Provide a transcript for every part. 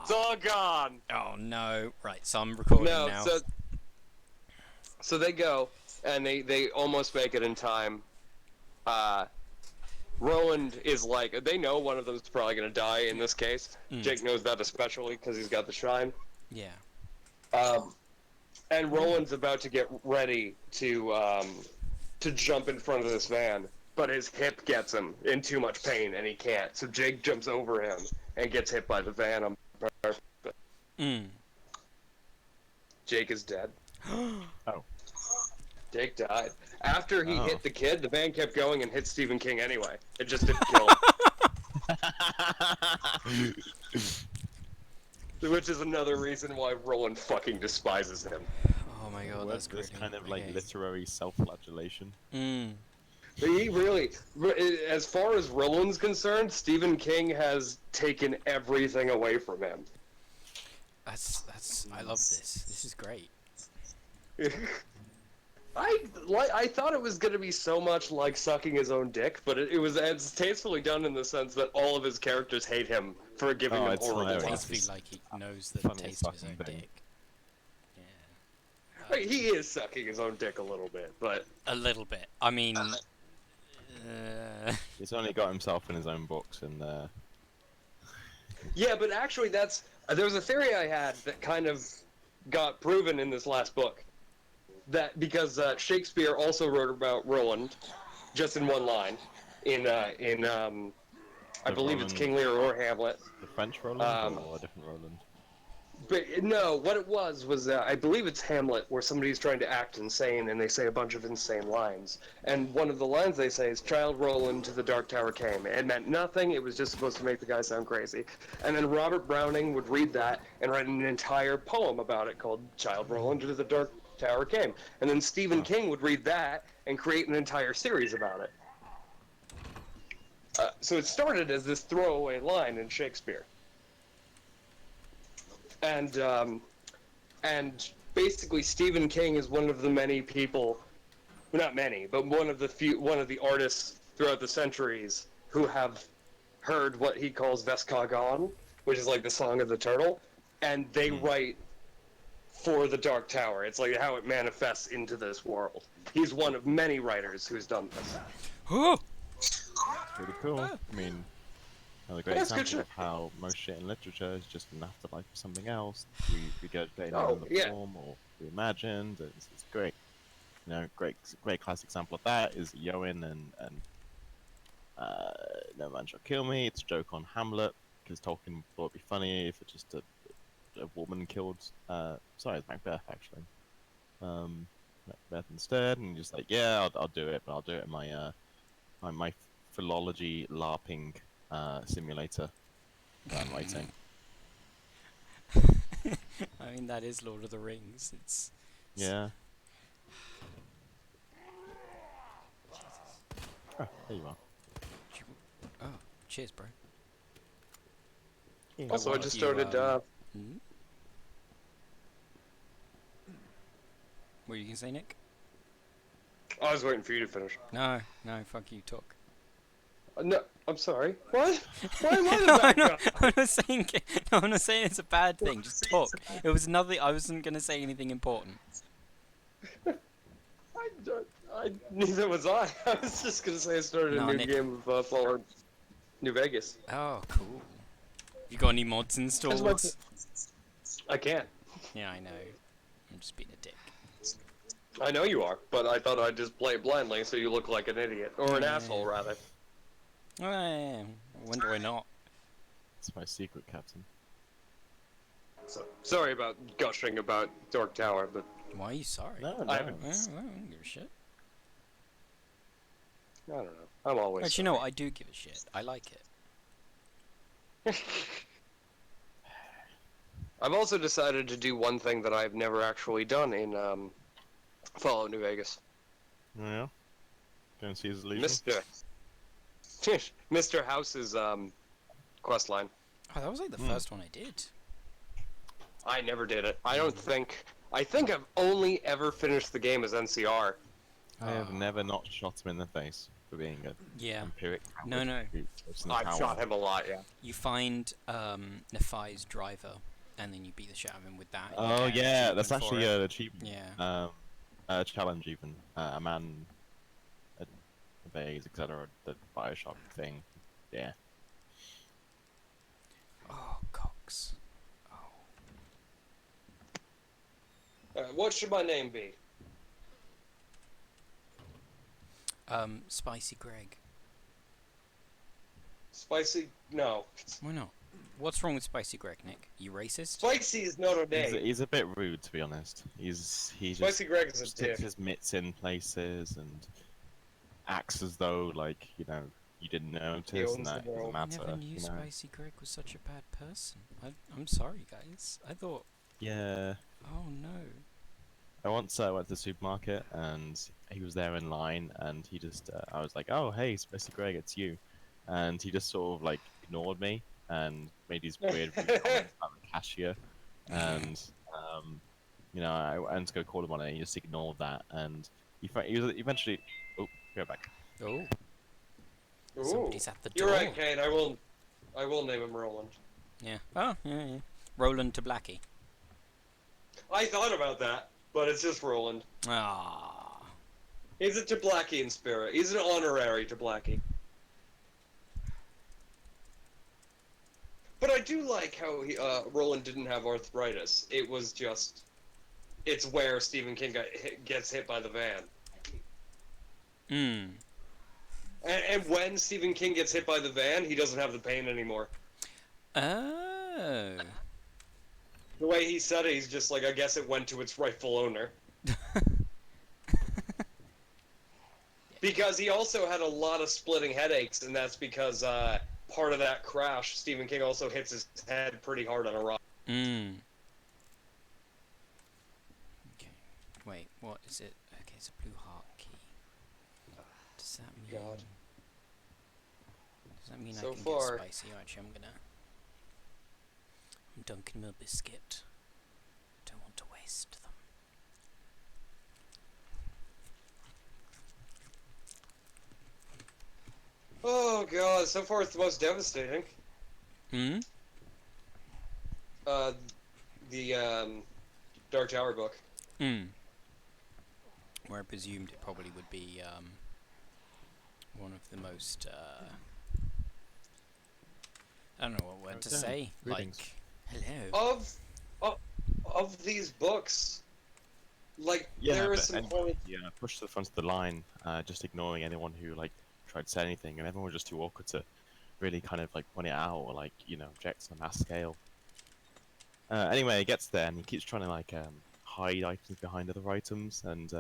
It's all gone. Oh no! Right, so I'm recording No, now. so they go and they almost make it in time. Roland is like, they know one of them's probably gonna die in this case. Jake knows that especially because he's got the shrine. Yeah. And Roland's about to get ready to jump in front of this van, but his hip gets him in too much pain and he can't. So Jake jumps over him and gets hit by the van on purpose. Jake is dead. Oh. Jake died. After he hit the kid, the van kept going and hit Stephen King anyway. It just didn't kill him. Which is another reason why Roland fucking despises him. Oh my god, that's this great. kind of like literary self-flagellation. But he really, as far as Roland's concerned, Stephen King has taken everything away from him. I love this. This is great. I thought it was gonna be so much like sucking his own dick, but it's tastefully done in the sense that all of his characters hate him for giving them horrible hilarious. lines. Tastefully, like he knows the Funny taste of his fucking own thing. dick. I mean, he is sucking his own dick a little bit, but A little bit. I mean, He's only got himself in his own box, and yeah, but actually there was a theory I had that kind of got proven in this last book. That because Shakespeare also wrote about Roland, just in one line, in I believe it's King Lear or Hamlet. the French Roland or a different Roland. But no, what it was I believe it's Hamlet, where somebody's trying to act insane and they say a bunch of insane lines. And one of the lines they say is, "Child Roland to the Dark Tower came." It meant nothing, it was just supposed to make the guy sound crazy. And then Robert Browning would read that and write an entire poem about it called "Child Roland to the Dark Tower came." And then Stephen King would read that and create an entire series about it. So it started as this throwaway line in Shakespeare. And basically Stephen King is one of the many people, well, not many, but one of the artists throughout the centuries who have heard what he calls Vescargon, which is like the song of the turtle, and they write for the Dark Tower. It's like how it manifests into this world. He's one of many writers who's done this. Pretty cool. I mean, another great That's good example shit. of how most shit in literature is just an afterlife of something else. We get it in Oh, the yeah. form or we imagined. It's great. You know, great classic example of that is Yowen and No Man Shall Kill Me. It's a joke on Hamlet because Tolkien thought it'd be funny if it just a woman killed. Sorry, it's Macbeth actually. Macbeth instead, and just like, yeah, I'll do it, but I'll do it in my philology LARPing simulator that I'm writing. I mean, that is Lord of the Rings. It's Yeah. Oh, there you are. oh, cheers, bro. Also, I what just you, started. What you can say, Nick? I was waiting for you to finish. No, fuck you, talk. No, I'm sorry. What? Why am I the No, bad guy? I'm not saying. No, I'm not saying it's a bad thing. Just talk. It was nothing. I wasn't gonna say anything important. Neither was I. I was just gonna say I started No, a new Nick. game of Fallout New Vegas. Oh, cool. You got any mods installed? I can't. Yeah, I know. I'm just being a dick. I know you are, but I thought I'd just play it blindly so you look like an idiot. Or an Yeah. asshole, rather. When do I not? It's my secret, Captain. So, sorry about gushing about Dark Tower, but Why are you sorry? No, I no. haven't- I don't give a shit. I don't know. I'm always Actually, no, I do give a shit. I like it. I've also decided to do one thing that I've never actually done in Fallout New Vegas. Oh, yeah. Go and see his illusion. Mr. House's quest line. Oh, that was like the first one I did. I never did it. I think I've only ever finished the game as NCR. I have never not shot him in the face for being a Yeah. empiric. No, coward no. who lives in the I've tower. shot him a lot, yeah. You find Nefai's driver, and then you beat the shit out of him with that. and you Oh get an yeah, that's achievement for actually it. an achievement. Yeah. A challenge even. A man obeys, etc. The Bioshock thing. Yeah. Oh, Cox. What should my name be? Spicy Greg. Spicy? No. Why not? What's wrong with Spicy Greg, Nick? You racist? Spicy is not a name. He's a bit rude, to be honest. He just Spicy Greg is a sticks dick. his mitts in places and acts as though, like, you know, you didn't notice and owns the that doesn't world. I matter. never knew you know? Spicy Greg was such a bad person. I'm sorry, guys. I thought, Yeah. oh no. I once went to the supermarket and he was there in line and he just, I was like, oh, hey, Spicy Greg, it's you. And he just sort of, like, ignored me and made these weird rude comments about the cashier. And, you know, I went to go call him on it and he just ignored that. And he was eventually, oh, go back. Oh, Ooh. somebody's at the You're door. right, Kane. I will name him Roland. Yeah. Oh, yeah, yeah. Roland to Blackie. I thought about that, but it's just Roland. Ah. He's a Tablaki in spirit. He's an honorary Tablaki. But I do like how Roland didn't have arthritis. It was just, it's where Stephen King gets hit by the van. Hmm. And when Stephen King gets hit by the van, he doesn't have the pain anymore. Oh. The way he said it, he's just like, I guess it went to its rightful owner. Because he also had a lot of splitting headaches, and that's because part of that crash, Stephen King also hits his head pretty hard on a rock. Hmm. Okay. Wait, what is it? Okay, it's a blue heart key. Does that mean? God. Does that mean So I can far- get spicy? Actually, I'm dunking my biscuit. Don't want to waste them. Oh god, so far it's the most devastating. Hmm. The Dark Tower book. Hmm. Where I presumed it probably would be one of the most I don't know what word to Okay. say. Greetings. Like, hello. Of these books, like Yeah, there is but some anyway, point. yeah, pushed to the front of the line, just ignoring anyone who like tried to say anything, and everyone was just too awkward to really kind of like point it out or like object on a mass scale. Anyway, he gets there and he keeps trying to like hide items behind other items, and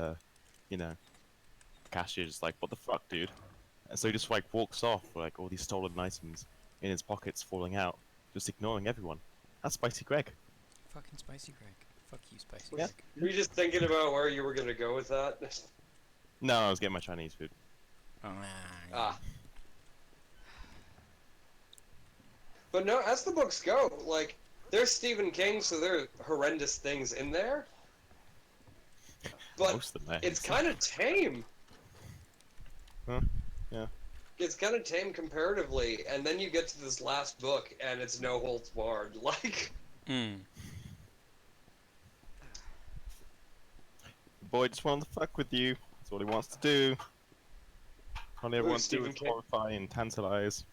cashier's like, "What the fuck, dude?" And so he just like walks off with like all these stolen items in his pockets falling out, just ignoring everyone. That's Spicy Greg. Fucking Spicy Greg. Fuck you, Spicy Yeah. Greg. Were you just thinking about where you were gonna go with that? No, I was getting my Chinese food. Oh, Ah. But no, as the books go, like there's Stephen King, so there are horrendous things in there. But Most of them. it's kind of tame. Huh? Yeah. It's kind of tame comparatively, and then you get to this last book, and it's no holds barred. Like, Hmm. The boy just wanted to fuck with you. That's what he wants to do. All he ever Ooh, wants to do Stephen is King. horrify and tantalize.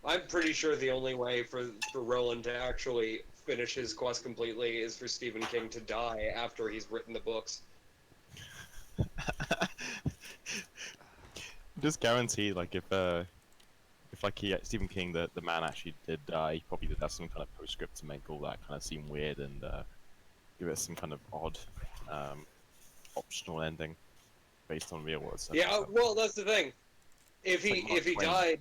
I'm pretty sure the only way for Roland to actually finish his quest completely is for Stephen King to die after he's written the books. Just guarantee, like, if like Stephen King, the man actually did die, he probably did have some kind of postscript to make all that kind of seem weird and give it some kind of odd, optional ending based on real world stuff. Yeah, well, that's the thing. If It's he like Mark if he Twain. died,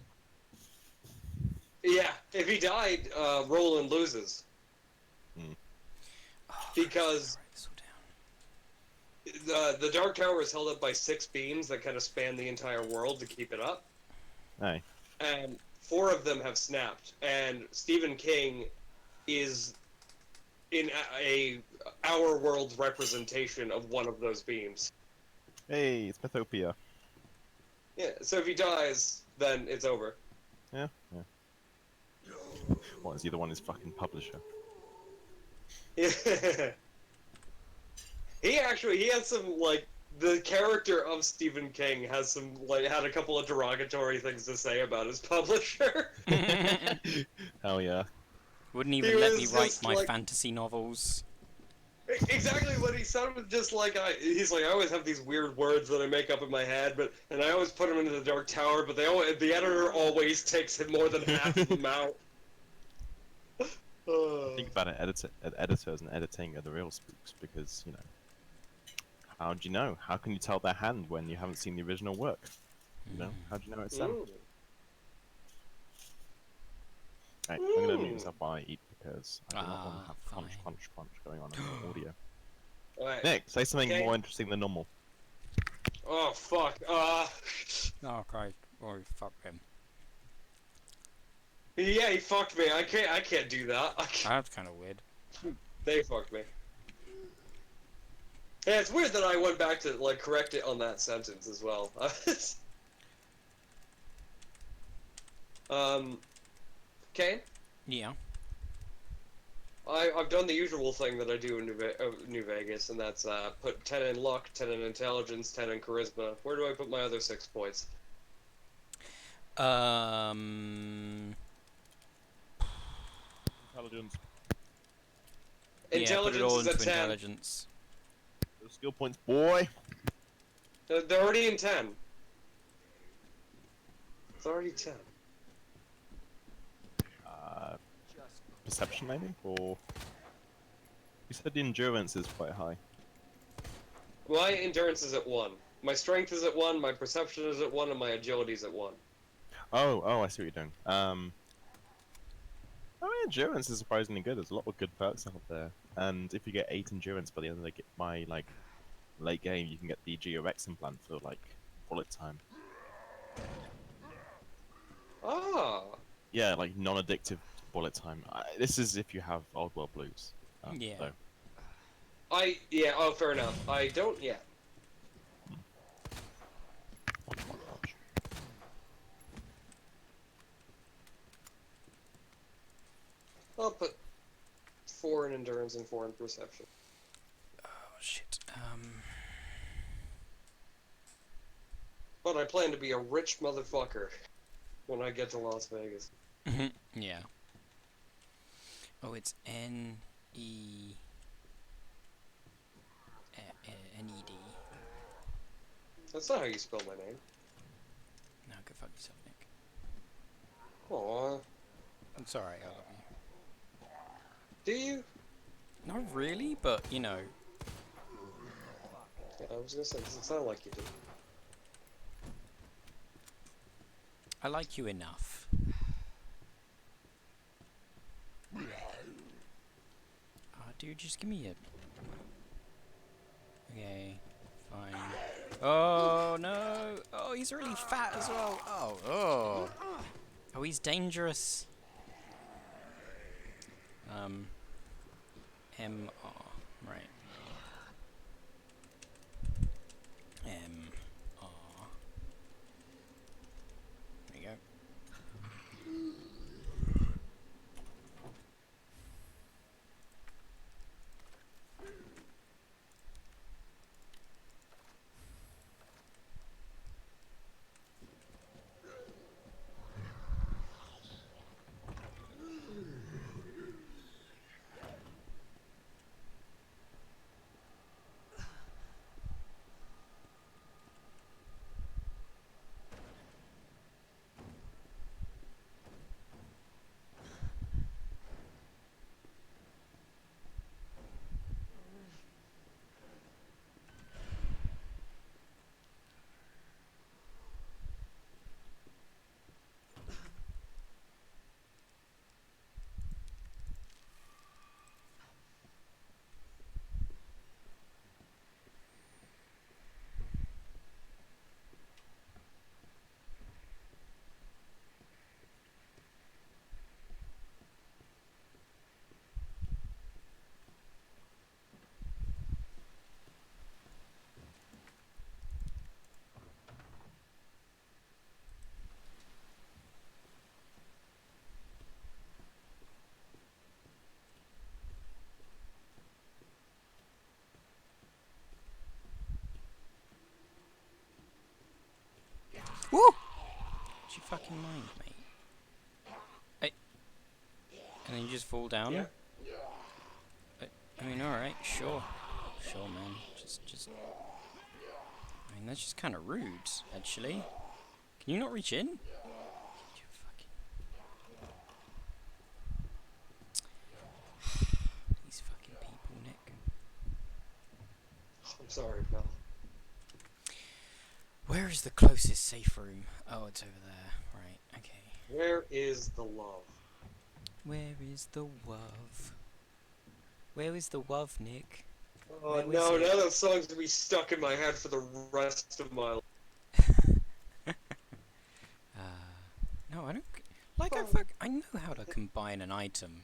yeah, if he died, Roland loses because Write this all down. the Dark Tower is held up by 6 beams that kind of span the entire world to keep it up, Hey, and 4 of them have snapped. And Stephen King is in our world's representation of one of those beams. hey, it's Mythopia. Yeah, so if he dies, then it's over. Yeah, yeah. What, is he the one who's fucking publisher? Yeah. He had some, like, the character of Stephen King has some, like, had a couple of derogatory things to say about his publisher. Hell yeah. Wouldn't He even let me was write just my like, fantasy novels. exactly what he sounded just like. He's like, I always have these weird words that I make up in my head, and I always put them into the Dark Tower, but the editor always takes it more than half of them out. Think about it, editors and editing are the real spooks because, you know, how do you know? How can you tell their hand when you haven't seen the original work? You know, how do you know it's them? Right, I'm gonna mute myself while I eat because I do not want to have crunch, fine. crunch, crunch going on in the audio. Alright. Nick, say something Okay. more interesting than normal. Oh fuck. Oh Christ! Oh fuck him. Yeah, he fucked me. I can't do that. That's kind of weird. They fucked me. Yeah, it's weird that I went back to, like, correct it on that sentence as well. Kane? Yeah. I've done the usual thing that I do in New Vegas, and that's put 10 in luck, 10 in intelligence, 10 in charisma. Where do I put my other 6 points? Intelligence. Yeah, put it Intelligence all is a into 10. intelligence. Those skill points, boy. They're already in 10. It's already 10. Perception maybe, or you said the endurance is quite high. My endurance is at 1. My strength is at 1, my perception is at 1, and my agility is at 1. Oh, I see what you're doing. I mean, endurance is surprisingly good. There's a lot of good perks out there, and if you get 8 endurance by the end of my like late game, you can get the GeoX implant for like bullet time. Ah. Yeah, like non-addictive bullet time. This is if you have Old World Blues. Yeah. So. Yeah, oh, fair enough. I don't yet. I'll put 4 in endurance and 4 in perception. Oh shit. But I plan to be a rich motherfucker when I get to Las Vegas. Yeah. Oh, it's N-E... N-E-D. That's not how you spell my name. No, go fuck yourself, Nick. Aww. It's alright, I love you. Do you? Not really, but, you know. Yeah, I was gonna say, it doesn't sound like you do. I like you enough. Oh, dude, just give me a... Okay, fine. Oh, no! Oh, he's really fat as well! Oh. Oh, he's dangerous. M-R, right. M-R. There you go. Woo! Would you fucking mind, mate? Hey. And then you just fall down? Yeah. I mean, alright, sure. Sure, man. Just... I mean, that's just kind of rude, actually. Can you not reach in? You fucking... These fucking people, Nick. I'm sorry, pal. Where is the closest safe room? Oh, it's over there. Right, okay. Where is the love? Where is the love? Where is the love, Nick? Oh Where was no, it? now that song's gonna be stuck in my head for the rest of my life. No, I don't... Like, I know how to combine an item.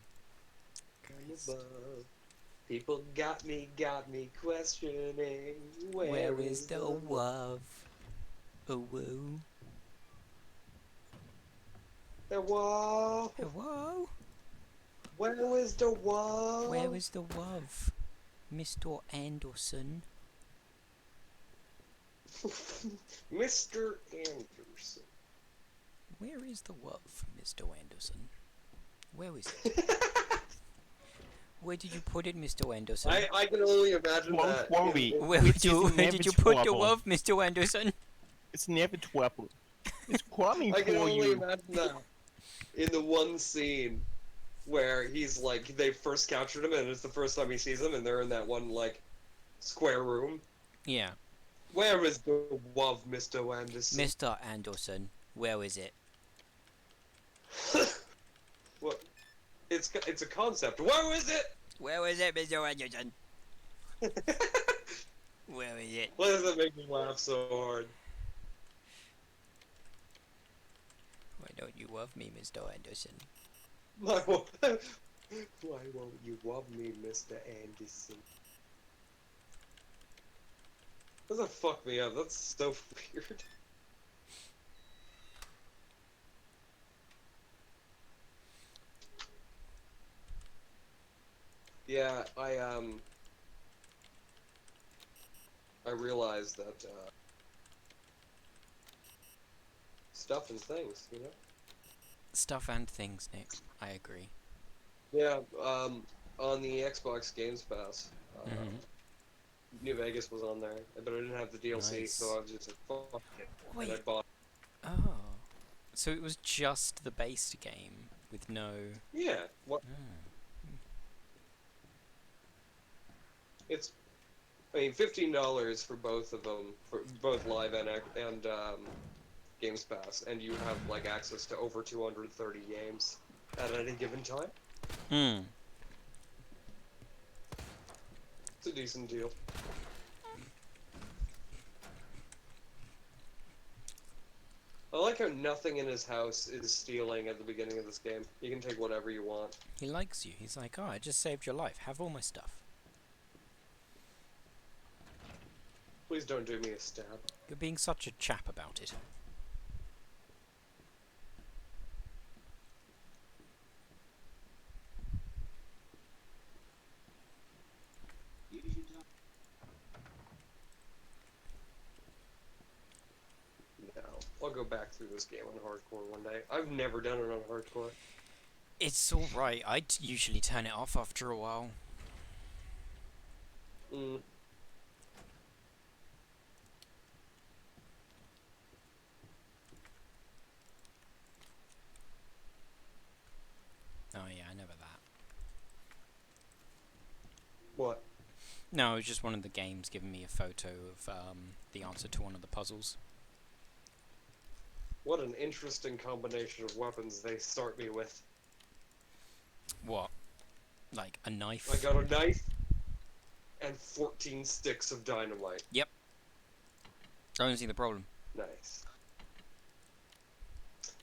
Christ. People got me questioning. Where is the love? Oh, whoa. Whoa. Hello? Where is the love? Where is the love? Mr. Anderson? Mr. Anderson. Where is the love, Mr. Anderson? Where is it? Where did you put it, Mr. Anderson? I can only imagine that. Where did you put the love, Mr. Anderson? It's inevitable. It's coming I can for only you. imagine that in the one scene where he's like, they first captured him and it's the first time he sees them and they're in that one, like, square room. Yeah. Where is the love, Mr. Anderson? Mr. Anderson, where is it? What? It's a concept. Where is it? Where is it, Mr. Anderson? Where is it? Why does that make me laugh so hard? Why don't you love me, Mr. Anderson? Why won't you love me, Mr. Anderson? Doesn't fuck me up. That's so weird. Yeah, I realized that stuff and things, you know. Stuff and things, Nick. I agree. Yeah, on the Xbox Games Pass, New Vegas was on there, but I didn't have the DLC, Nice. so I was just like, fuck it. Wait. And I bought. Oh. So it was just the base game with no... Yeah, what? Oh. It's, I mean, $15 for both of them, for both Live and Games Pass, and you have like access to over 230 games at any given time. Hmm. It's a decent deal. I like how nothing in his house is stealing at the beginning of this game. You can take whatever you want. He likes you. He's like, oh, I just saved your life. Have all my stuff. Please don't do me a stab. You're being such a chap about it. No. I'll go back through this game on hardcore one day. I've never done it on hardcore. It's alright. I'd usually turn it off after a while. Mm. Oh yeah, I never that. What? No, it was just one of the games giving me a photo of the answer to one of the puzzles. What an interesting combination of weapons they start me with. What? Like a knife? I got a knife and 14 sticks of dynamite. Yep. I don't see the problem. Nice.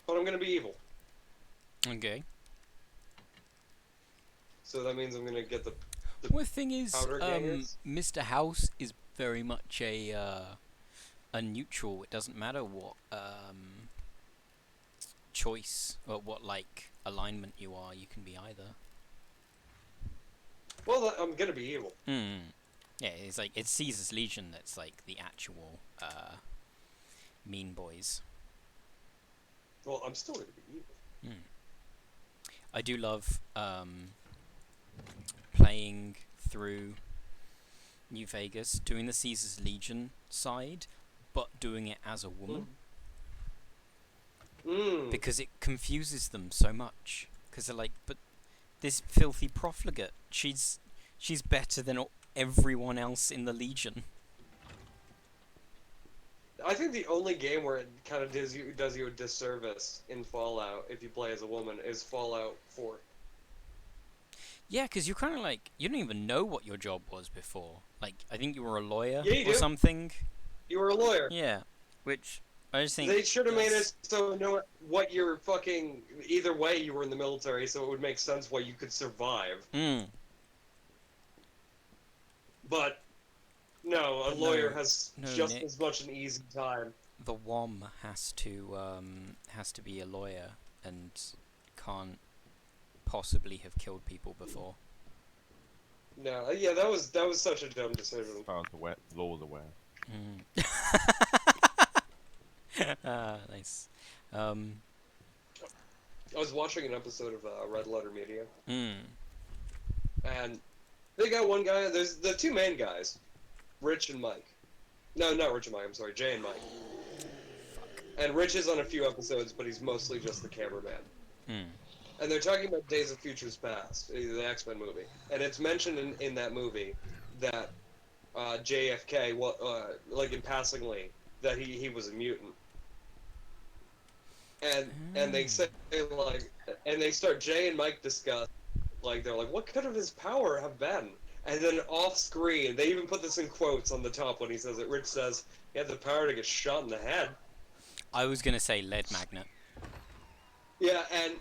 But I'm gonna be evil. Okay. So that means I'm gonna get the Well, the thing is, powder gangers? Mr. House is very much a neutral. It doesn't matter what choice or what like alignment you are. You can be either. Well, I'm gonna be evil. Hmm. Yeah, it's like it's Caesar's Legion that's like the actual mean boys. Well, I'm still gonna be evil. I do love playing through New Vegas, doing the Caesar's Legion side, but doing it as a woman. Because it confuses them so much. Because they're like, but this filthy profligate, she's better than everyone else in the Legion. I think the only game where it kind of does you a disservice in Fallout if you play as a woman is Fallout 4. Yeah, because you're kind of like, you don't even know what your job was before. Like, I think you were a lawyer Yeah, you or do. something. You were a lawyer. Yeah, which I just think They should have made that's- it so know what you're fucking. Either way, you were in the military, so it would make sense why you could survive. But no, a lawyer has just Nick. as much an easy time. The WOM has to be a lawyer and can't possibly have killed people before. No, yeah, that was such a dumb decision. As far as the law is aware. Nice. I was watching an episode of Red Letter Media, and they got one guy. There's the two main guys, Rich and Mike. No, not Rich and Mike. I'm sorry, Jay and Mike. And Rich is on a few episodes, but he's mostly just the cameraman. And they're talking about Days of Futures Past, the X-Men movie, and it's mentioned in that movie that JFK, like in passingly, that he was a mutant. And they say like, and they start Jay and Mike discuss, like they're like, what could have his power have been? And then off screen, they even put this in quotes on the top when he says it. Rich says he had the power to get shot in the head. I was gonna say lead magnet. Yeah, and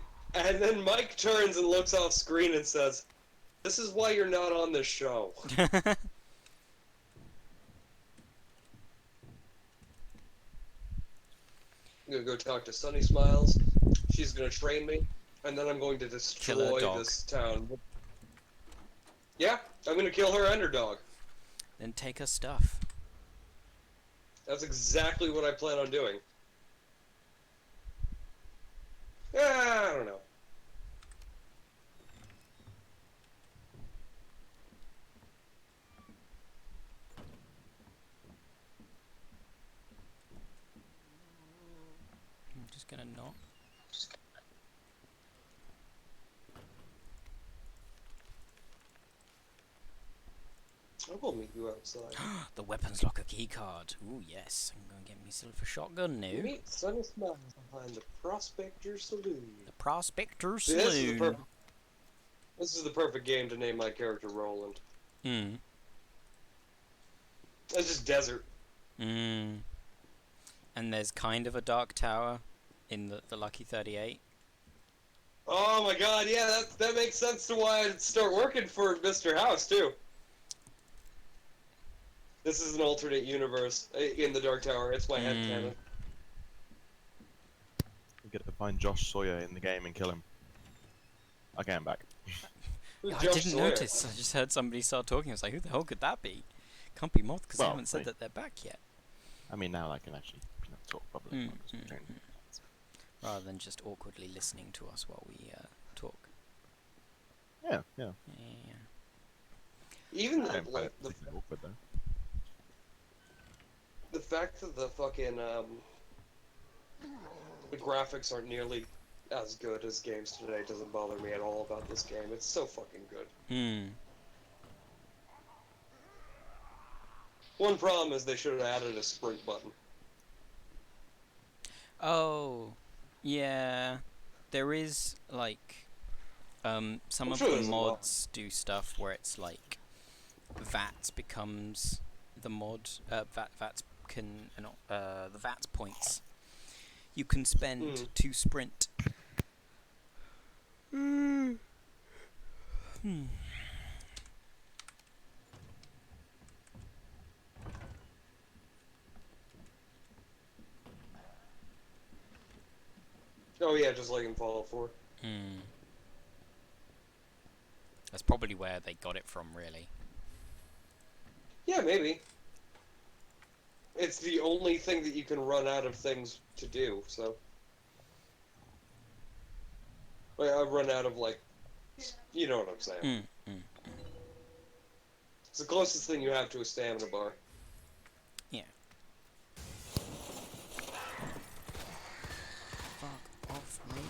then Mike turns and looks off screen and says, "This is why you're not on this show." I'm gonna go talk to Sunny Smiles. She's gonna train me, and then I'm going to destroy this town. Yeah, I'm gonna kill her and her dog. Then take her stuff. That's exactly what I plan on doing. Yeah, I don't know. I'm just gonna knock. I will meet you outside. The weapons locker keycard. Ooh, yes. I'm gonna get myself a shotgun now. Meet Sunny Smiles behind the Prospector Saloon. The Prospector See, Saloon. this is the perfect game to name my character Roland. It's just desert. And there's kind of a dark tower in the Lucky 38. Oh my god, yeah, that makes sense to why I'd start working for Mr. House, too. This is an alternate universe in the Dark Tower. It's my headcanon. You get to find Josh Sawyer in the game and kill him. Okay, I'm back. Who's I Josh didn't Sawyer? notice. I just heard somebody start talking. I was like, who the hell could that be? Can't be Moth because they Well, haven't said wait. that they're back yet. I mean, now I can actually talk properly. Rather than just awkwardly listening to us while we talk. Yeah. Yeah. Even Yeah, the awkward though. the fact that the fucking the graphics aren't nearly as good as games today doesn't bother me at all about this game. It's so fucking good. One problem is they should have added a sprint button. Oh, yeah. There is like some I'm of sure the there's a lot. mods do stuff where it's like VATS becomes the mod. VATS can the VATS points you can spend to sprint. Oh yeah, just like in Fallout 4. That's probably where they got it from, really. Yeah, maybe. It's the only thing that you can run out of things to do, so... Like, I've run out of, like, you know what I'm saying. Mm, mm. It's the closest thing you have to a stamina bar. Yeah. Fuck off, mate.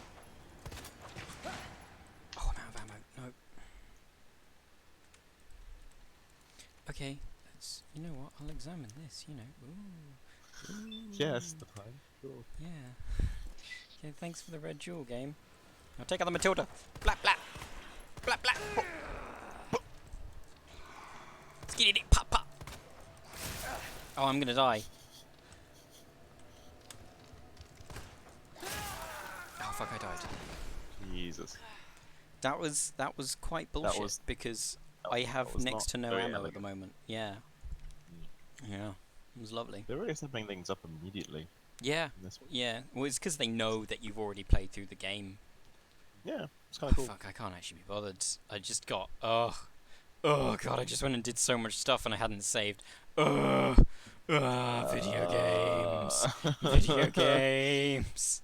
Oh, I'm out of ammo. No. Okay, let's. You know what? I'll examine this. You know. Ooh. Ooh. Yes, the time. Sure. Yeah. Okay, thanks for the red jewel game. I'll take out the Matilda. Blap blap. Blap blap. Skitty dick pop pop. Oh, I'm gonna die. Oh fuck, I died. Jesus. That was quite bullshit because I have was next not to no very ammo at the elegant. moment. Yeah. Yeah. It was lovely. They're really stepping things up immediately. Yeah. In this one. Yeah. Well, it's because they know that you've already played through the game. Yeah, it's Oh, kind of cool. fuck, I can't actually be bothered. I just got. Oh god, I just went and did so much stuff and I hadn't saved. Video games. Video games.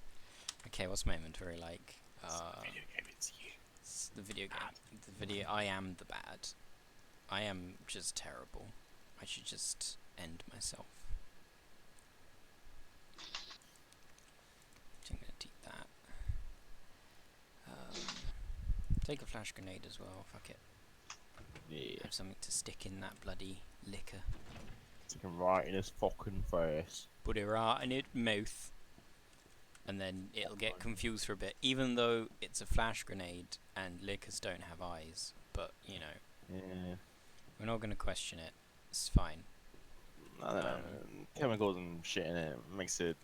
Okay, what's my inventory like? Video game, it's you. It's the video game. The video. I am the bad. I am just terrible. I should just end myself. So I'm gonna take that. Take a flash grenade as well. Fuck it. Yeah. Have something to stick in that bloody liquor. Stick him right in his fucking face. Put it right in its mouth. And then it'll get confused for a bit. Even though it's a flash grenade and liquors don't have eyes. But, you know, Yeah. we're not going to question it. It's fine. I don't know. Chemicals and shit in it makes it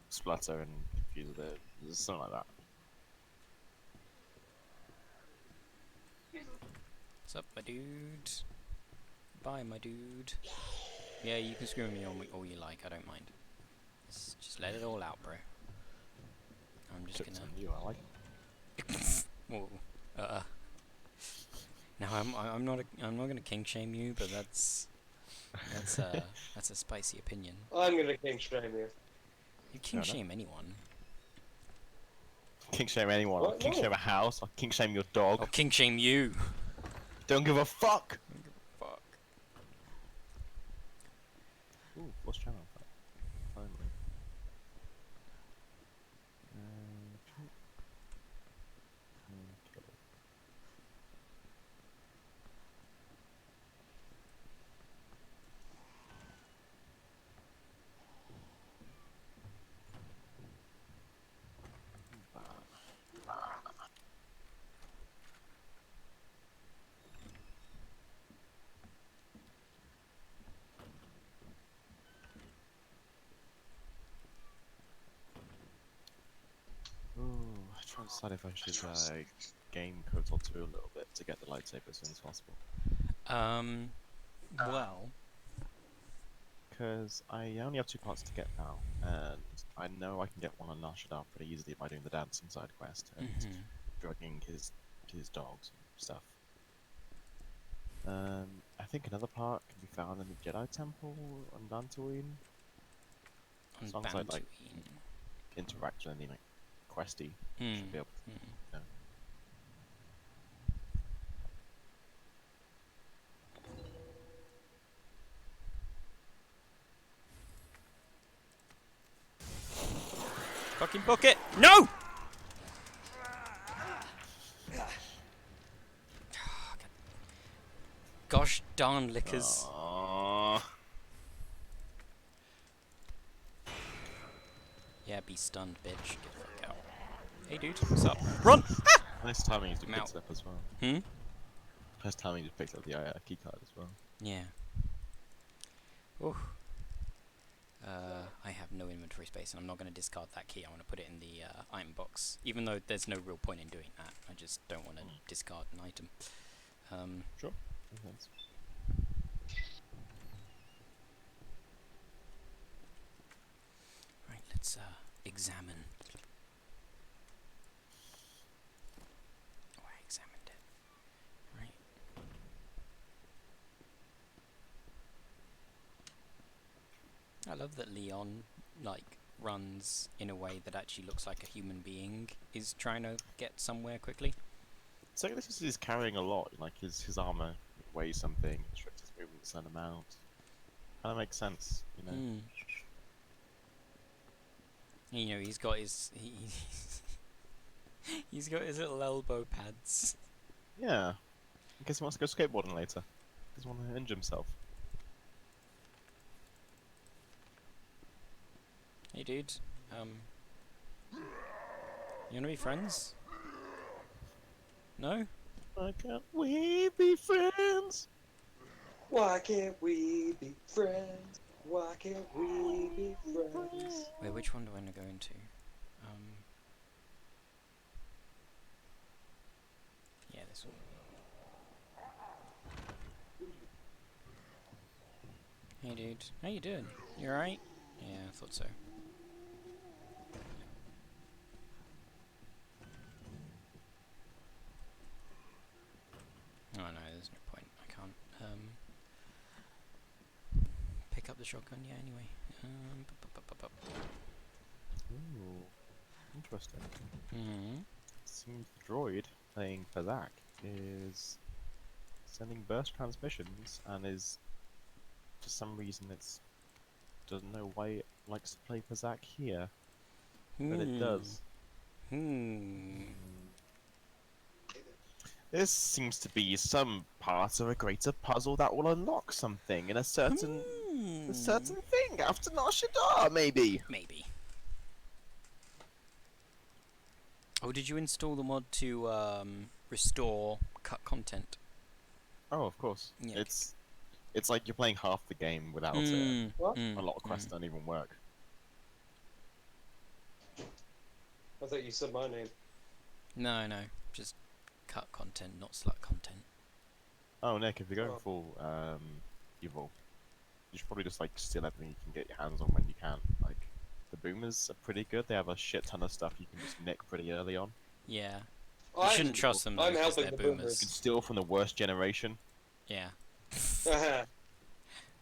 splutter and confuse it. Something like that. What's up, my dude? Bye, my dude. Yeah, you can scream at me all you like. I don't mind. Just let it all out, bro. I'm just Chips gonna. on you, I like it. Whoa. No, I'm not gonna king shame you, but that's a spicy opinion. I'm gonna king shame you. You king No. shame anyone. King shame anyone. I'll What? king No. shame a house. I'll king shame your dog. I'll king shame you. Don't give a fuck. Fuck. Ooh, what's channel? Finally. Okay. Ooh, I'm trying to decide if I should game Kotal 2 a little bit to get the lightsaber as soon as possible. Well. Because I only have 2 parts to get now, and I know I can get one on Nashadar pretty easily by doing the dancing side quest and drugging his dogs and stuff. I think another part can be found in the Jedi Temple on Dantooine. On Sounds like Bantooine. interact with any like questy. Should be able to. Yeah. Fucking book it! No! Gosh darn liquors. Aww. Yeah, be stunned, bitch. Get the fuck out. Hey, dude, what's up? Run! Ah! Nice timing he's I'm picked out. it up as well. Hmm? Nice timing he's picked up the keycard as well. Yeah. Ooh. I have no inventory space, and I'm not going to discard that key. I want to put it in the item box, even though there's no real point in doing that. I just don't want to discard an item. Sure. Makes sense. Right, let's examine. Oh, I examined it. Right. I love that Leon, like, runs in a way that actually looks like a human being is trying to get somewhere quickly. So this is he's carrying a lot. Like his armor weighs something, restricts his movement a certain amount. Kind of makes sense, you know. Hmm. You know, he's got his he's got his little elbow pads. Yeah. In case he wants to go skateboarding later. He doesn't want to injure himself. Hey, dude. You wanna be friends? No? Why can't we be friends? Why can't we be friends? Why can't we be friends? Wait, which one do I want to go into? Yeah, this one. Hey, dude. How you doing? You alright? Yeah, I thought so. Oh no, there's no point. I can't pick up the shotgun yet anyway. Ooh, interesting. Hmm. Seems the droid playing Pazak is sending burst transmissions and is, for some reason, doesn't know why it likes to play Pazak here, but it does. This seems to be some part of a greater puzzle that will unlock something in a certain thing after Nar Shaddaa, maybe. Maybe. Oh, did you install the mod to restore cut content? Oh, of course. Yeah. It's like you're playing half the game without it. What? A lot of quests don't even work. I thought you said my name. No, just cut content, not slut content. Oh, Nick, if you're going Oh. full evil, you should probably just like steal everything you can get your hands on when you can. Like, the boomers are pretty good. They have a shit ton of stuff you can just nick pretty early on. Yeah. You shouldn't trust them though, I'm 'cause helping they're the You boomers. can steal from the worst generation. Yeah.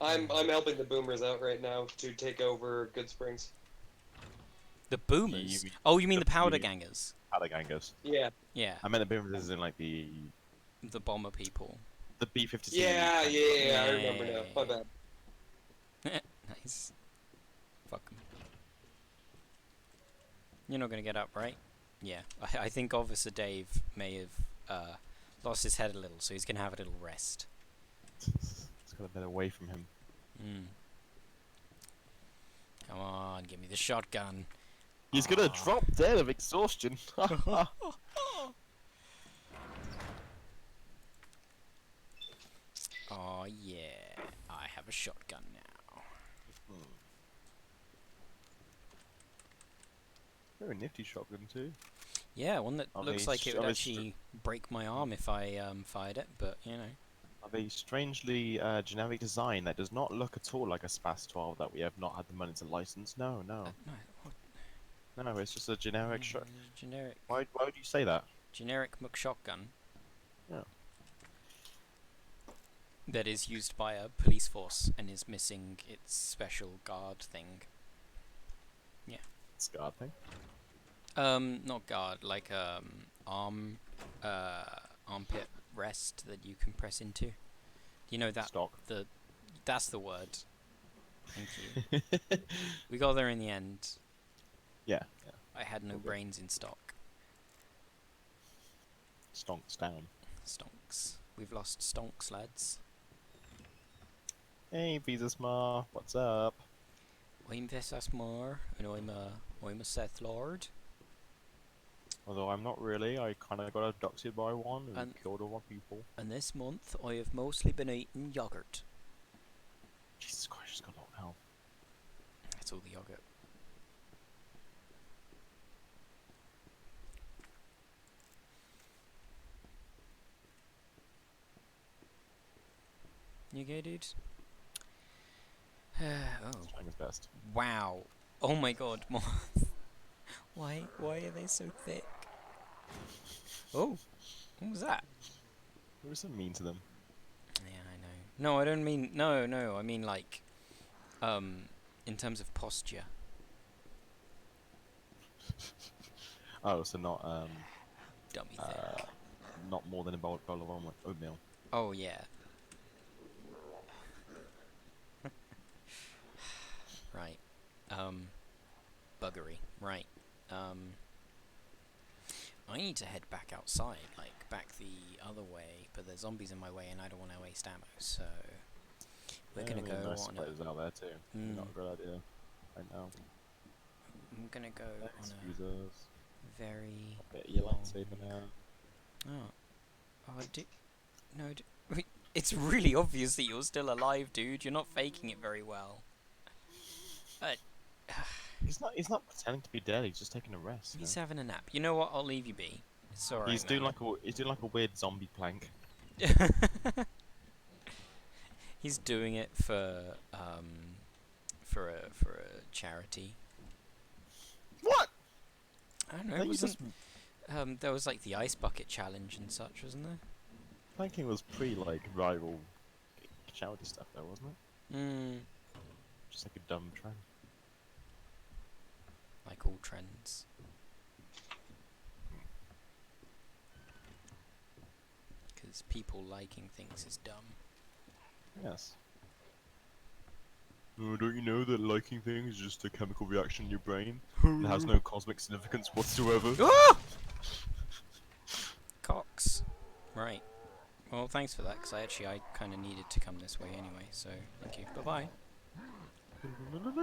I'm helping the boomers out right now to take over Good Springs. The boomers? mean Oh, you mean the the powder P- gangers? Powder gangers. Yeah. Yeah, I meant the boomers as in like the the bomber people. B-52. Yeah, Yeah, I remember yeah, now. yeah, My yeah. bad. Nice. Fuck 'em. You're not gonna get up, right? Yeah. I think Officer Dave may have lost his head a little, so he's gonna have a little rest. It's got a bit away from him. Come on, give me the shotgun. He's gonna drop dead of exhaustion. Oh yeah, I have a shotgun now. Very nifty shotgun too. Yeah, one that Are looks they like it would are they actually break my arm if I fired it, but you know. Of a strangely generic design that does not look at all like a SPAS 12 that we have not had the money to license. No, no, No, what? no. It's just a generic shot. Generic Why would you say that? generic McShotgun. Yeah. That is used by a police force and is missing its special guard thing. Scar thing. Not guard, like armpit rest that you can press into. You know that Stock. that's the word. Thank you. We got there in the end. Yeah, yeah. I had no Okay. brains in stock. Stonks down. Stonks. We've lost stonks, lads. Hey, Visasmar, what's up? I'm Vesasmar, and I'm a Seth Lord. Although I'm not really. I kind of got abducted by one and And- killed all my people. And this month I have mostly been eating yogurt. Jesus Christ, she's got a lot of health. That's all the yogurt. You okay, dude? Oh, Trying his best. wow. Oh my god, moths. Why are they so thick? Oh, what was that? Who was so mean to them? Yeah, I know. No, I don't mean, no, I mean like, in terms of posture. Oh, so not Dummy thing. not more than a bowl of oatmeal. Oh yeah. Right. Buggery. Right. I need to head back outside, like back the other way, but there's zombies in my way and I don't want to waste ammo, so we're gonna go nice on players out there too. Mm. Not a good idea. Right now. I'm gonna go on a Users. very Bit of your long... lightsaber now. Oh. Oh, no, wait, it's really obvious that you're still alive, dude. You're not faking it very well. He's not pretending to be dead. He's just taking a rest. He's having a nap. You know what? I'll leave you be. It's alright, He's doing like a weird zombie plank. He's doing it for a charity. What? I don't know. No, It you wasn't, just there was like the ice bucket challenge and such, wasn't there? planking was pre like rival charity stuff though, wasn't it? Hmm. Just like a dumb trend. Like all trends. Because people liking things is dumb. Yes. Oh, don't you know that liking things is just a chemical reaction in your brain? It has no cosmic significance whatsoever. Ah! Cox. Right. Well, thanks for that, because I kind of needed to come this way anyway, so thank you. Bye-bye.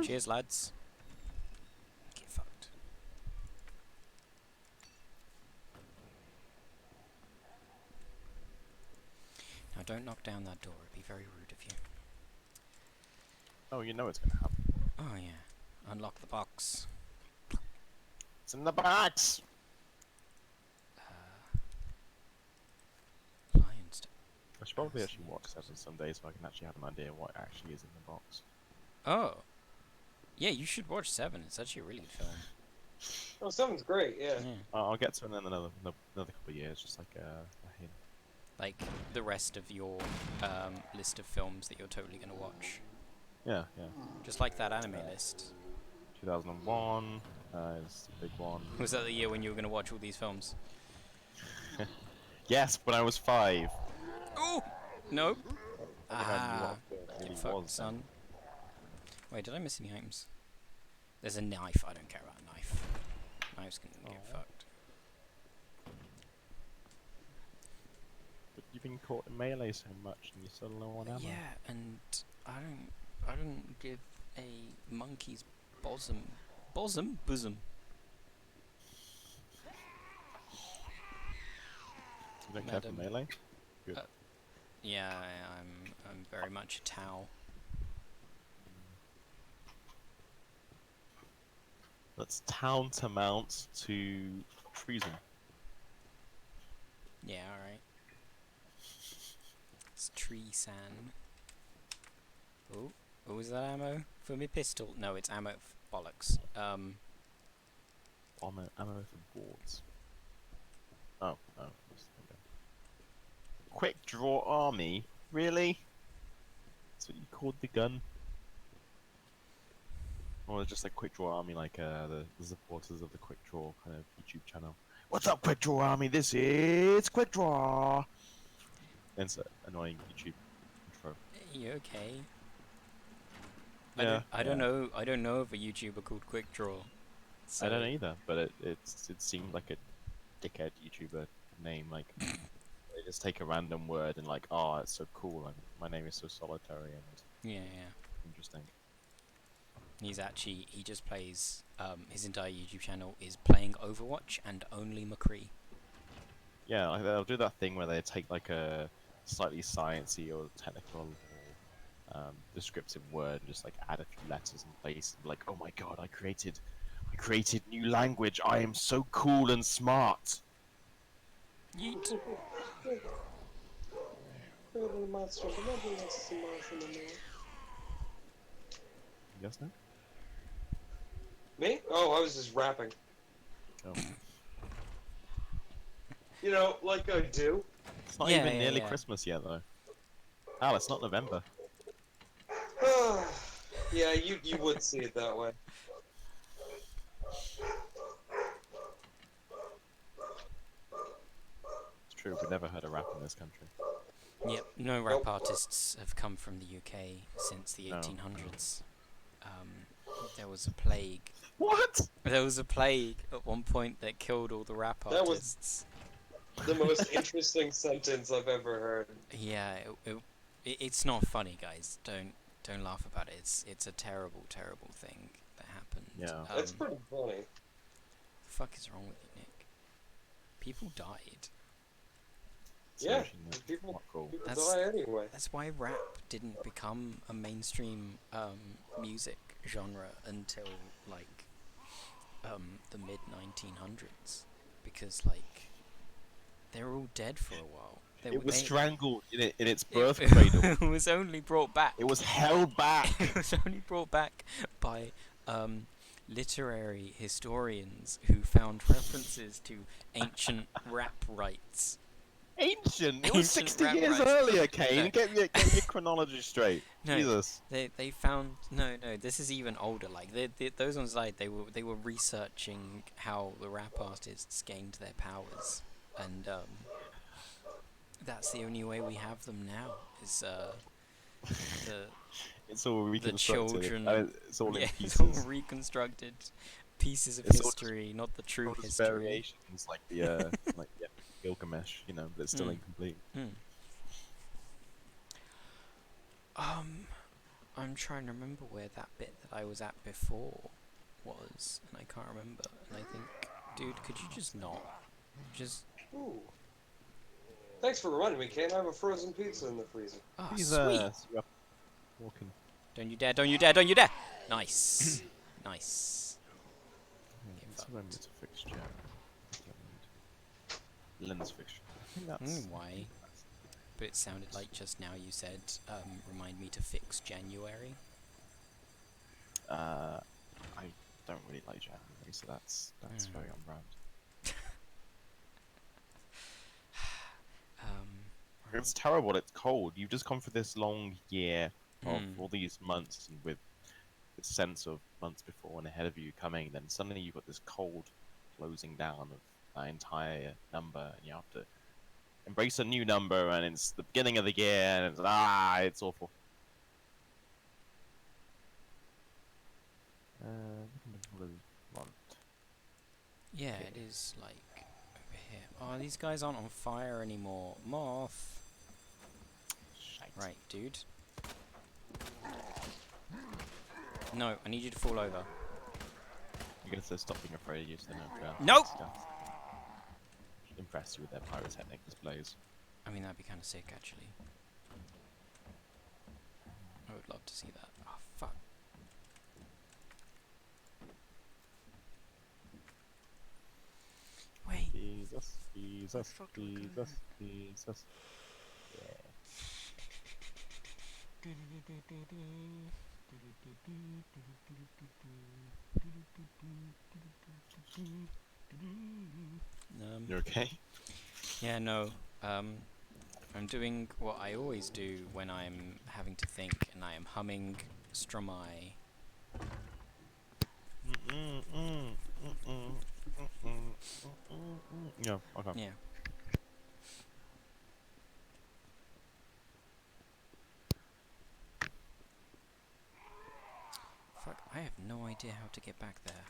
Cheers, lads. Get fucked. Now, don't knock down that door. It'd be very rude of you. Oh, you know it's gonna happen. Oh, yeah. Unlock the box. It's in the box! Lions. I should probably actually watch 7 someday so I can actually have an idea what actually is in the box. Oh. Yeah, you should watch 7. It's actually a really good film. Oh, 7's great, yeah. Yeah. I'll get to it in another couple of years, just like a hint. Like the rest of your list of films that you're totally going to watch. Yeah, yeah. Just like that anime list. 2001 is the big one. Was that the year when you were going to watch all these films? Yes, when I was 5. Oh! Nope. I think I knew Ah. what film it Get really fucked, was then. son. Wait, did I miss any items? There's a knife. I don't care about a knife. Knives can get Oh. fucked. But you've been caught in melee so much and you're still low on ammo. Yeah, and I don't give a monkey's bosom. Bosom? Bosom. You don't care for Madam. melee? Good. Yeah, I'm very much a Tau. That's tantamount to treason. Yeah, alright. It's tree san. Oh, is that ammo for me pistol? No, it's ammo bollocks. Ammo for boards. Oh. Okay. Quick draw army? Really? That's what you called the gun? Or just like Quick Draw Army, like the supporters of the Quick Draw kind of YouTube channel. What's up, Quick Draw Army? This is Quick Draw. It's an annoying YouTube intro. You okay? Yeah, I don't know of a YouTuber called Quick Draw. I don't either, but it seemed like a dickhead YouTuber name. Like they just take a random word and like, oh, it's so cool, and my name is so solitary and Yeah. interesting. He just plays, his entire YouTube channel is playing Overwatch and only McCree. Yeah, like, they'll do that thing where they take like a slightly sciencey or technical or descriptive word and just like add a few letters in place and be like, oh my god, I created new language. I am so cool and smart. Yeet. Yes, no? Me? Oh, I was just rapping. Oh. You know, like I do. It's not Yeah, even yeah, nearly yeah. Christmas yet, though. Al, it's not November. Yeah, you would see it that way. true. We never heard a rap in this country. Yep, no rap Nope. artists have come from the UK since the No. 1800s. There was a plague. What? There was a plague at one point that killed all the rap That was- artists. The most interesting sentence I've ever heard. Yeah, it's not funny, guys. Don't laugh about it. It's a terrible, terrible thing that happened. Yeah. That's pretty funny. The fuck is wrong with you, Nick? People died. Yeah, Seriously, no, people- not cool. People That's- die anyway. That's why rap didn't become a mainstream music genre until like the mid 1900s, because like they're all dead for a while. It was they- strangled in its it- birth cradle. It was only brought back. It was held back. It was only brought back by literary historians who found references to ancient rap rights. Ancient. It was Ancient 60 rap years rights. earlier, Kane. No. Get your chronology straight. No. Jesus. They found no. This is even older. Like those ones died. They were researching how the rap artists gained their powers, and that's the only way we have them now. Is the It's all reconstructed. children- It's all in yeah, pieces. it's all reconstructed pieces of It's all just- history, not the true All just history. variations, like the like yeah, Gilgamesh, you know, but it's still Mm. incomplete. I'm trying to remember where that bit that I was at before was, and I can't remember. And I think, dude, could you just not? Just Ooh. Thanks for reminding me, Kane. I have a frozen pizza in the freezer. oh, He's sweet. walking. Don't you dare! Don't you dare! Don't you dare! Nice, nice. What's the lens fixture? Lens fixture. I think that's. Why? But it sounded like just now you said, remind me to fix January. I don't really like January, so that's Mm. very on brand. It's terrible. It's cold. You've just come for this long year of Mm. all these months, and with this sense of months before and ahead of you coming, then suddenly you've got this cold closing down of that entire number, and you have to embrace a new number, and it's the beginning of the year, and it's awful. Yeah, it is like over here. Oh, these guys aren't on fire anymore. Moth. Right, dude. No, I need you to fall over. You guys are stop being afraid of using the Nope! Impress you with their pyrotechnic displays. I mean, that'd be kind of sick, actually. I would love to see that. Oh, fuck. Wait. Jesus, Jesus, fuck do I do Jesus, Jesus. You okay? Yeah, no. I'm doing what I always do when I'm having to think, and I am humming Stromae. Yeah, okay. Yeah. Fuck, I have no idea how to get back there.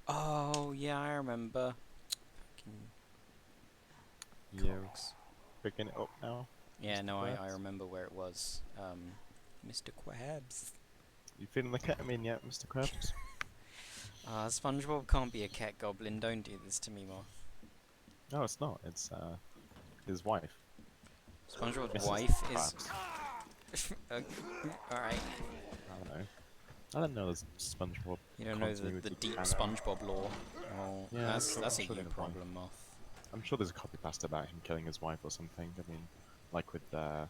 Oh, yeah, I remember. Fucking Yeah, cocks. picking it up now. Yeah, Mr. no, I Krabs. remember where it was. Mr. Krabs. You feeling the ketamine yet, Mr. Krabs? SpongeBob can't be a cat goblin. Don't do this to me, Moth. No, it's not. It's his wife. SpongeBob's Mrs. wife Krabs. is. Alright. I don't know. I don't know this SpongeBob. You don't know the continuity deep canon. SpongeBob lore. Oh, Yeah, that's I'm a sure you they're fine. problem, Moth. I'm sure there's a copy pasta about him killing his wife or something. I mean, like with the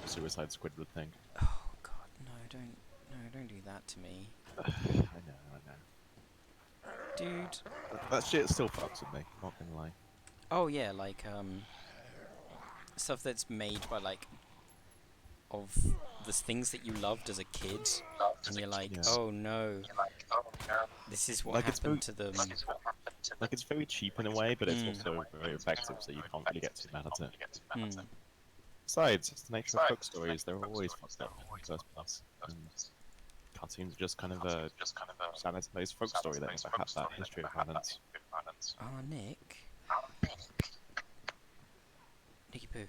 Suicide Squidward thing. Oh God, no! Don't do that to me. I know. Dude. That shit still fucks with me. Not gonna lie. Oh yeah, like stuff that's made by like of the things that you loved as a kid, and you're like, Yeah. oh no, this is what Like, it's very- happened to them. Like, it's very cheap in a way, but it's Mm. also very effective, so you can't really get too mad at it. Mm. Besides, it's the nature of folk stories. They're always fucked up in the first place. And cartoons are just kind of a sanitized folk story that never had that history of violence. Ah, Nick. Nicky Poo.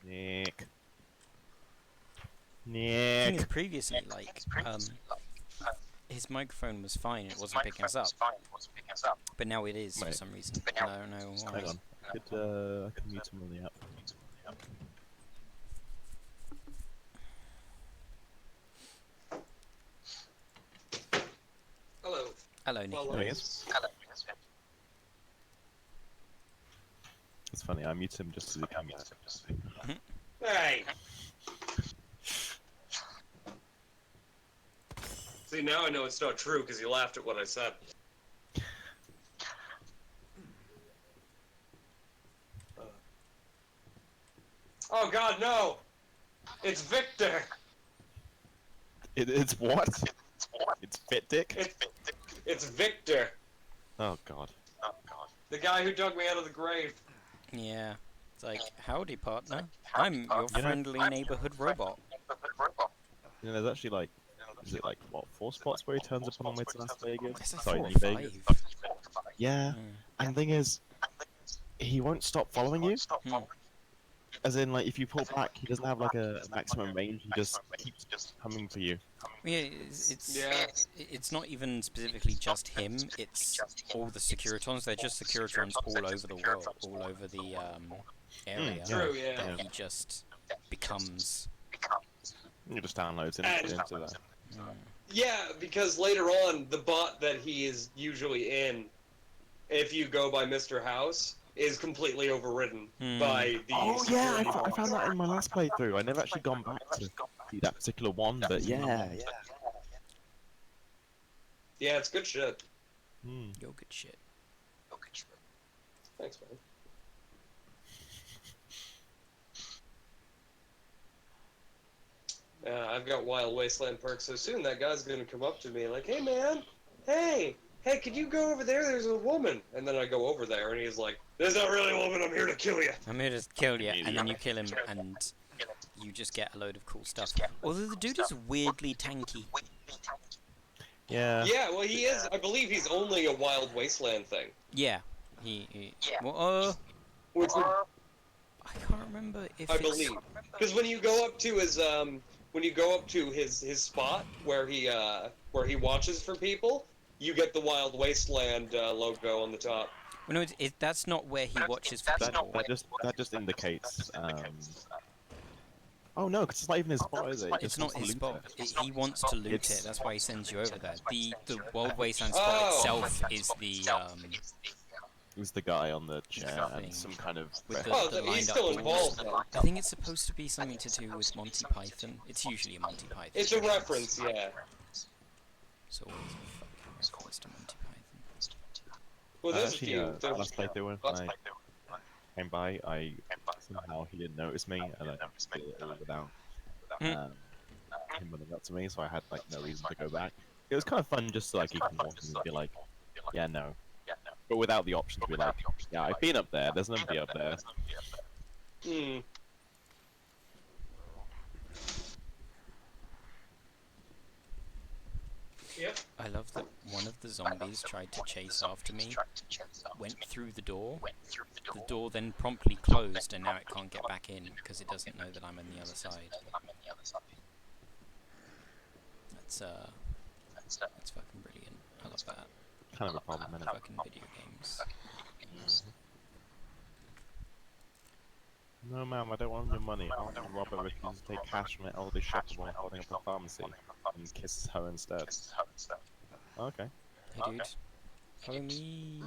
Nick. The thing is, Nick. previously, like, his microphone was fine, it wasn't picking us up. But now it is for Wait. some reason. And I don't know why. Hang on. I could mute him on the app. Hello. Hello, Nicky Hello. Poo. There he is. It's funny, I mute him just so he can mute. Hey. See, now I know it's not true because you laughed at what I said. Oh God, no! It's Victor. It's what? It's Fit Dick? It's Victor, Oh god. the guy who dug me out of the grave. Yeah. It's like, howdy, partner. I'm your You know- friendly neighborhood robot. You know, there's actually like, is it like, what, 4 spots where he turns up on the way to Las Vegas? It's like Sorry, 4 or New 5. Vegas. Yeah, Mm. and the thing is, he won't stop following you. Hmm. As in, like, if you pull back, he doesn't have like a maximum range. He just keeps coming for you. Yeah, Yeah. it's not even specifically just him. It's all the Securitons. They're just Securitons all over the world, all over the area. yeah. True, yeah. That he just becomes. You just downloads And- into that. Yeah, because later on, the bot that he is usually in, if you go by Mr. House, is completely overridden Hmm. by the Oh yeah, security I bots. found that in my last playthrough. I never actually gone back to see that particular one, but yeah. Yeah, it's good shit. Hmm. Yo, good shit. Thanks, man. I've got Wild Wasteland perks, so soon that guy's gonna come up to me like, hey man, hey, could you go over there? There's a woman. And then I go over there, and he's like, there's not really a woman, I'm here to kill you. I'm here to kill you, and then you kill him, and you just get a load of cool stuff. Although the dude is weirdly tanky. Yeah. Yeah, well, he is, I believe he's only a Wild Wasteland thing. Yeah. He well, Which would, I can't remember if I it's... believe. Because when you go up to his, his spot where he watches for people, you get the Wild Wasteland logo on the top. Well, no, that's not where he watches for people. That just indicates. Oh no, because it's not even his spot, is it? He It's just not wants to his loot spot. it. He wants to loot It's- it. That's why he sends you over there. The Wild Wasteland spot Oh. itself is the Who's the guy on the chair thing. and some kind of. With the- Oh, the so he's lined up still walls. involved then. I think it's supposed to be something to do with Monty Python. It's usually a Monty Python. It's a reference, yeah. It's always a fucking reference to Monty Python. Well, there's a Actually, few. There's- last playthrough when I came by, somehow he didn't notice me, and I did it all without Hmm. him running up to me, so I had like no reason to go back. It was kind of fun just to like ignore him and be like, yeah, no. But without the option to be like, yeah, I've been up there, there's nobody up there. Hmm. Yep. I love that one of the zombies tried to chase after me, went through the door. The door then promptly closed, and now it can't get back in because it doesn't know that I'm on the other side. That's fucking brilliant. I love that. Kind of a problem, innit? Fucking video games. No, ma'am, I don't want your money. Robert refuses to take cash from an elderly shepherd while holding up a pharmacy and kisses her instead. Okay. Hey dude, follow me.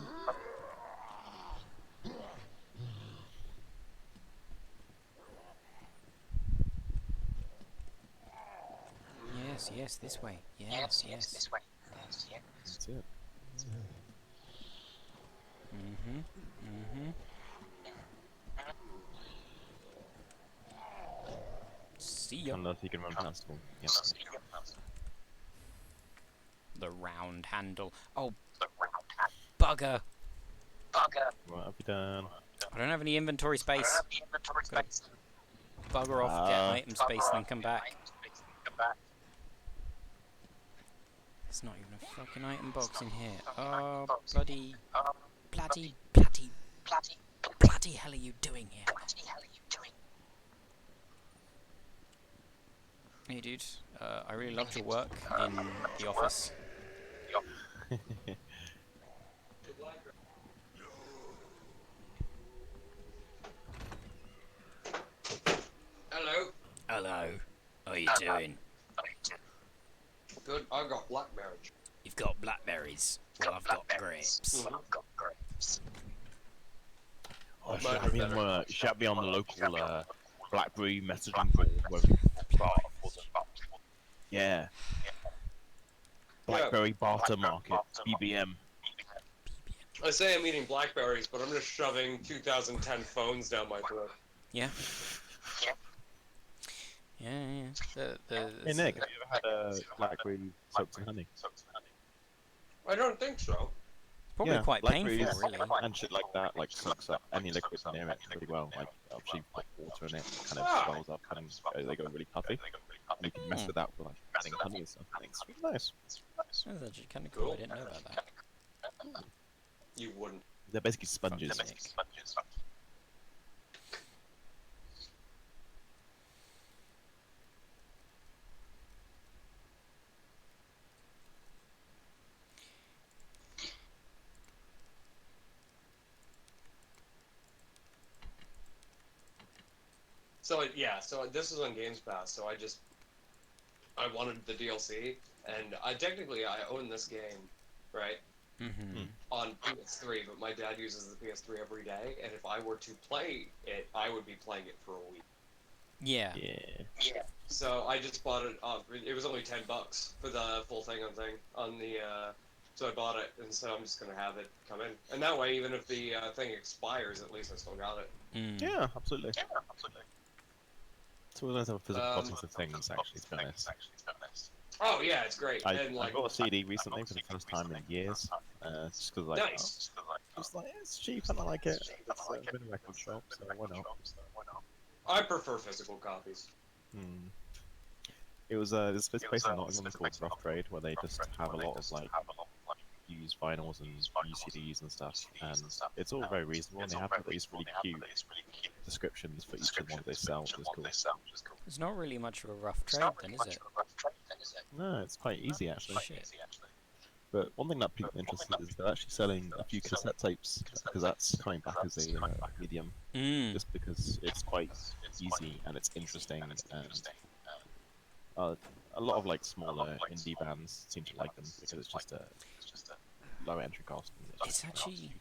Yes, this way. Yes. That's it. See ya. Unless you can run past them. Yeah. The round handle. Oh, bugger! What have you done? I don't have any inventory space. Gotta bugger off, get item space, and then come back. There's not even a fucking item box in here. Oh, bloody hell are you doing here? Hey dude, I really loved your work in the office. Hello. Hello, how are you doing? Good. I got blackberries. You've got blackberries. Well, I've got grapes. Oh, Mine should I be on the local BlackBerry messaging board? Yeah. BlackBerry Barter Market, BBM. I say I'm eating blackberries, but I'm just shoving 2010 phones down my throat. Yeah. Hey Nick, have you ever had a BlackBerry soaked in honey? I don't think so. Probably quite painful, blackberries really. and shit like that, like soaks up any liquid near it pretty well. Like obviously you put water in it, it kind of swells up and they go really puffy. And you can mess with that with like adding honey and stuff. It's really nice. That's actually kind of cool. I didn't know about that. You wouldn't. They're basically sponges. So yeah, so this is on Games Pass. So I wanted the DLC, and I own this game, right? On PS3, but my dad uses the PS3 every day, and if I were to play it, I would be playing it for a week. Yeah. So I just bought it. It was only $10 for the full thing on the. So I bought it, and so I'm just gonna have it come in, and that way, even if the thing expires, at least I still got it. Yeah, absolutely. So we don't have physical copies of things, actually, to be honest. Oh yeah, it's great. I And like, got a CD recently for the first time in years, just because like, nice. just like it's cheap and I like it. It's been a record shop, so why not? I prefer physical copies. It was this place in Nottingham called Rough Trade, where they just have a lot of like used vinyls and used CDs and stuff, and it's all very reasonable. And they have these really cute descriptions for each of the ones they sell, which is cool. It's not really much of a rough trade, then, is it? No, it's quite easy actually. Shit. But one thing that piqued my interest is they're actually selling a few cassette tapes, because that's coming back as a medium, just because it's quite easy and it's interesting, and a lot of like smaller indie bands seem to like them because it's just a low entry cost. It's actually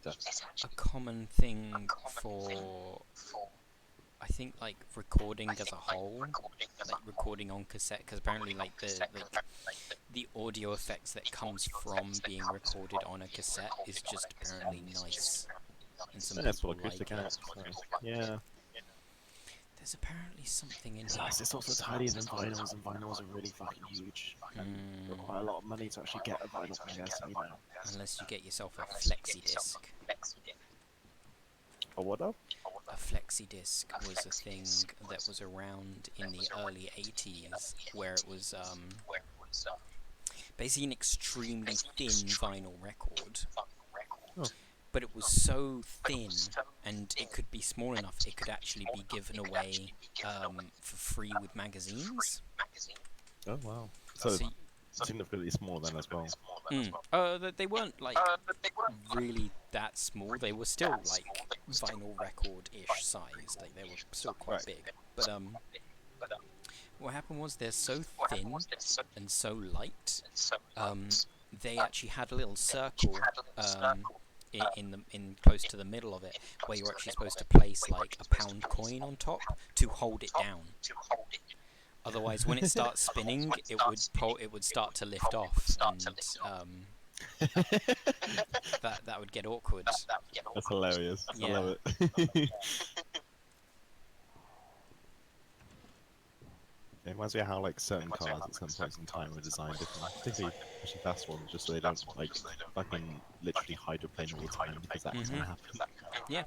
a common thing for, I think, like recording as a whole, like recording on cassette, because apparently like the audio effects that comes from being recorded on a cassette is just apparently nice, and some It's all people like acoustic, it. yeah. There's apparently something in here. It's also tidier than vinyls, and vinyls are really fucking huge. And require a lot of money to actually get a vinyl player, so you know. Unless you get yourself a flexi disc. A what though? A flexi disc was a thing that was around in the early 80s, where it was basically an extremely thin vinyl record. Oh. But it was so thin, and it could be small enough, it could actually be given away for free with magazines. Oh wow. So significantly smaller then as well. They weren't like really that small. They were still like vinyl record-ish sized. Like they were still quite big. But what happened was they're so thin and so light. They actually had a little circle in close to the middle of it, where you're actually supposed to place like a pound coin on top to hold it down. Otherwise, when it starts spinning, it would start to lift off, and That would get awkward. That's hilarious. I Yeah. love it. It reminds me of how like certain cars at some points in time were designed differently, particularly especially fast ones, just so they don't like fucking literally hydroplane all the time because that's gonna happen. Yeah.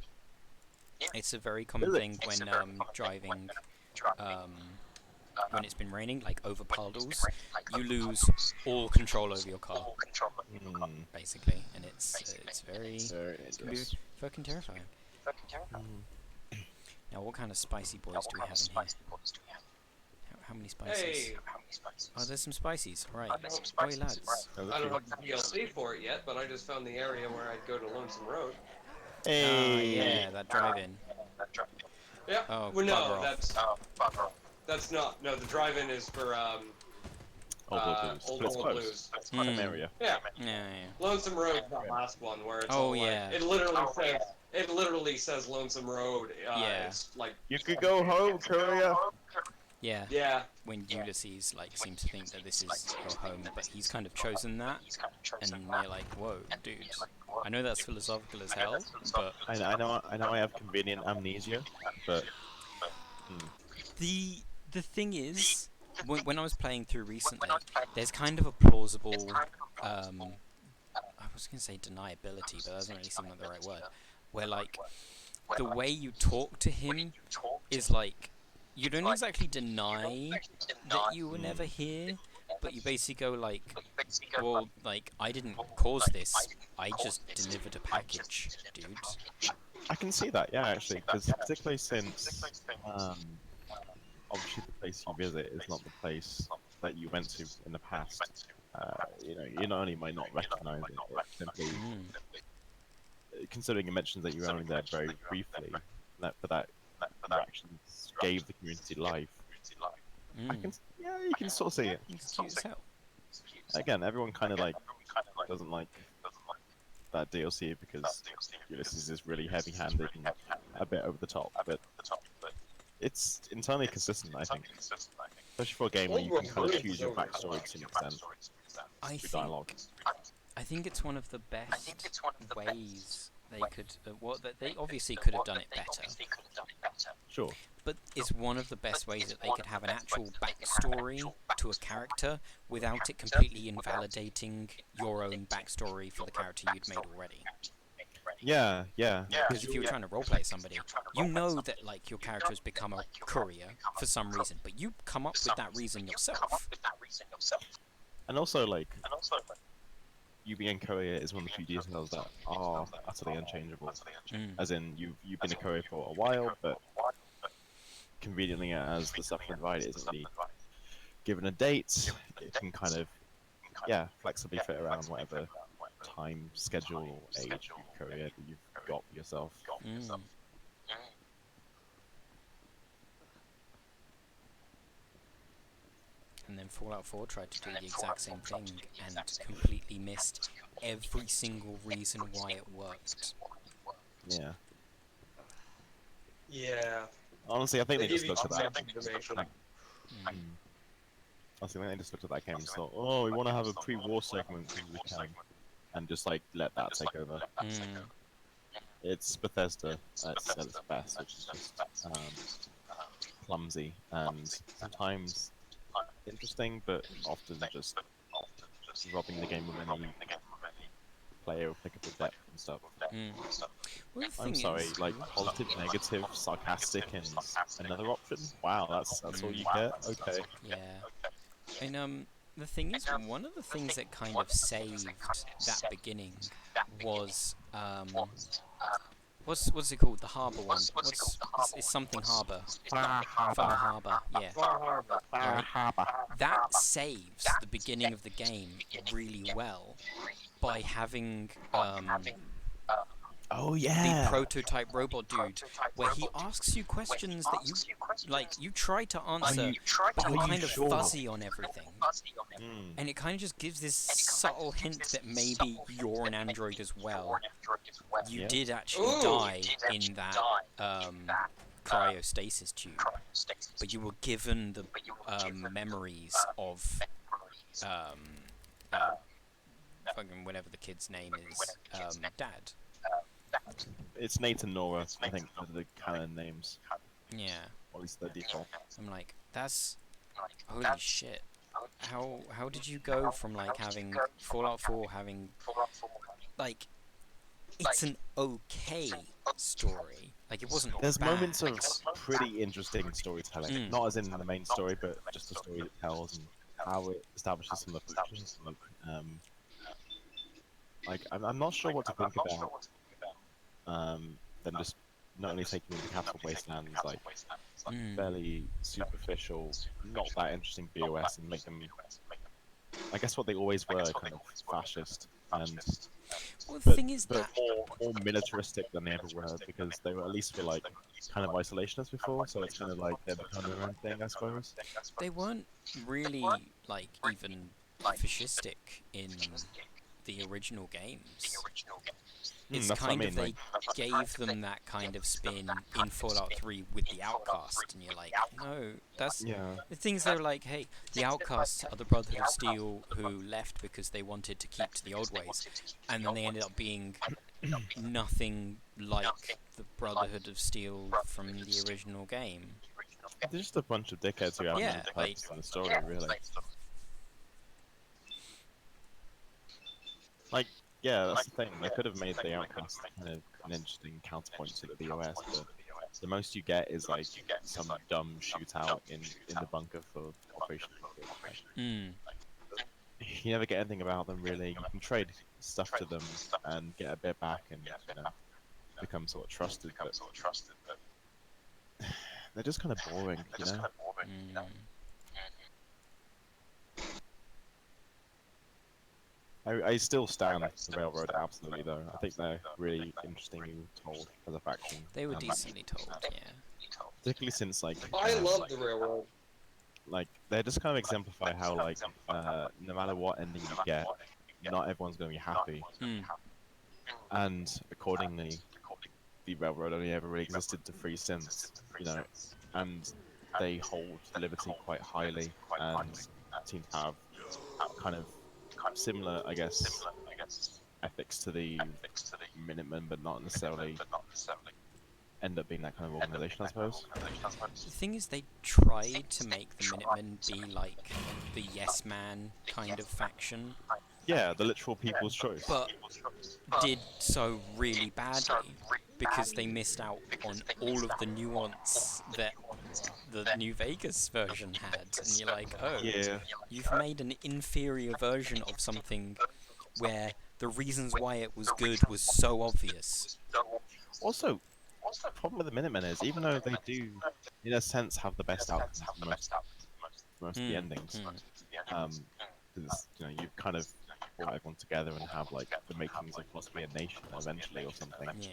It's a very common Is it? thing when driving when it's been raining, like over puddles, you lose all control over your car, Mm, basically, and it's very very it can be dangerous. fucking terrifying. Mm. Now, what kind of spicy boys do we have in here? How many spices? Hey, Oh, there's some spices. Right. Oi, Oi, lads. Oh, I don't look have the DLC for it yet, but I just found the area where I'd go to Lonesome Road. at- Ah, Hey. yeah, that drive-in. Yeah. Oh, well, bugger no, off. that's not. No, the drive-in is for Old World Blues. Old But it's World close. Blues. Same Mm. area. Yeah. Yeah, Lonesome Road, the last one where it's Oh, all yeah. like, it literally says Lonesome Road. Yeah. It's like You could go home, Korea. yeah. yeah. When Ulysses like seems to think that this is your home, but he's kind of chosen that, and you're like, whoa, dude. I know that's philosophical as hell, but I know I have convenient amnesia, but the thing is, when I was playing through recently, there's kind of a plausible, I was gonna say deniability, but that doesn't really seem like the right word. Where like the way you talk to him is like you don't exactly deny that you were never here, but you basically go like, well, like I didn't cause this, I just delivered a package, dude. I can see that, yeah, actually, because particularly since obviously the place you visit is not the place that you went to in the past. You know, you not only might not recognize it, it simply, considering you mentioned that you were only there very briefly, that interactions gave the community life. I can, yeah, you can sort of see it. It's cute as hell. Again, everyone kind of like doesn't like that DLC because Ulysses is really heavy-handed and a bit over the top, but it's entirely consistent, I think. Especially for a game where you can kind of choose your backstory to an extent I through think dialogue. I think it's one of the best ways they could. That they obviously could have done it better, Sure. but it's one of the best ways that they could have an actual backstory to a character without it completely invalidating your own backstory for the character you'd made already. Yeah, yeah. Because if you were trying to roleplay somebody, you know that like your character has become a courier for some reason, but you come up with that reason yourself. And also, like, you being courier is one of the few details that are utterly unchangeable. Mm. As in, you've been a courier for a while, but conveniently, as the stuff provided isn't really given a date, it can kind of, yeah, flexibly fit around whatever time, schedule, or age of courier that you've got for yourself. Mm. And then Fallout 4 tried to do the exact same thing and completely missed every single reason why it worked. Yeah. Yeah. Honestly, I think they just give you looked at that. information. Mm. Honestly, I think they just looked at that game and thought, oh, we want to have a pre-war segment because we can, and just like let that take over. Mm. It's Bethesda at its best, which is just clumsy and sometimes interesting, but often just robbing the game of any player applicable depth and stuff. Mm. Well, the I'm thing sorry, is, like positive, negative, sarcastic, and another option. Wow, that's all you get. Okay. yeah. And the thing is, one of the things that kind of saved that beginning was what's it called? The harbour one. It's something harbour. Far Harbour. Yeah. Right. That saves the beginning of the game really well by having Oh the yeah. prototype robot dude, where he asks you questions that you try to answer, but you're kind of fuzzy on everything, Mm. and it kind of just gives this subtle hint that maybe you're an android as well. You Yeah. did actually die in that cryostasis tube, but you were given the memories of fucking whatever the kid's name is, dad. It's Nate and Nora, I think, are the canon names, Yeah, or at least the default. I'm like, that's holy shit. How did you go from like having Fallout 4 having like it's an okay story, like it wasn't There's bad. moments of pretty interesting storytelling, Mm. not as in the main story, but just the story it tells and how it establishes some of the features. Like I'm not sure what to think about them just not only taking the Capital Wastelands like Mm. fairly superficial, not that interesting BOS and make them, I guess what they always were, kind of fascist and Well, the but thing is but that more militaristic than they ever were because they were at least were like kind of isolationists before, so it's kind of like they're becoming their own thing, I suppose. they weren't really like even fascistic in the original games. It's That's what I kind of mean. they Like, gave them that kind of spin in Fallout 3 with the Outcast, and you're like, no, that's yeah, the things. They were like, hey, the Outcasts are the Brotherhood of Steel who left because they wanted to keep to the old ways, and then they ended up being nothing like the Brotherhood of Steel from the original game. they're just a bunch of dickheads who have Yeah, no purpose in the story, really. Like, yeah, that's the thing. They could have made the Outcast kind of an interesting counterpoint to the BOS, but the most you get is like some dumb shootout in the bunker for Operation Patriot. Like, Mm. you never get anything about them really. You can trade stuff to them and get a bit back, and become sort of trusted. But they're just kind of boring, you know. Mm. I still stand the Railroad absolutely though. I think they're really interestingly told as a faction. They were and decently told, yeah. particularly since like I love the railroad. like they just kind of exemplify how like no matter what ending you get, not everyone's going to be happy, Mm. and accordingly, the Railroad only ever really existed to free synths, and they hold liberty quite highly and seem to have kind of similar, I guess, ethics to the Minutemen, but not necessarily end up being that kind of organization, I suppose. The thing is, they tried to make the Minutemen be like the yes man kind of faction, Yeah, the literal people's choice. but did so really badly because they missed out on all of the nuance that the New Vegas version had. And you're like, oh, Yeah, you've made an inferior version of something where the reasons why it was good was so obvious. also, the problem with the Minutemen is, even though they do, in a sense, have the best outcomes for most of the endings, because you kind of brought everyone together and have like the makings of possibly a nation eventually or something. Yeah.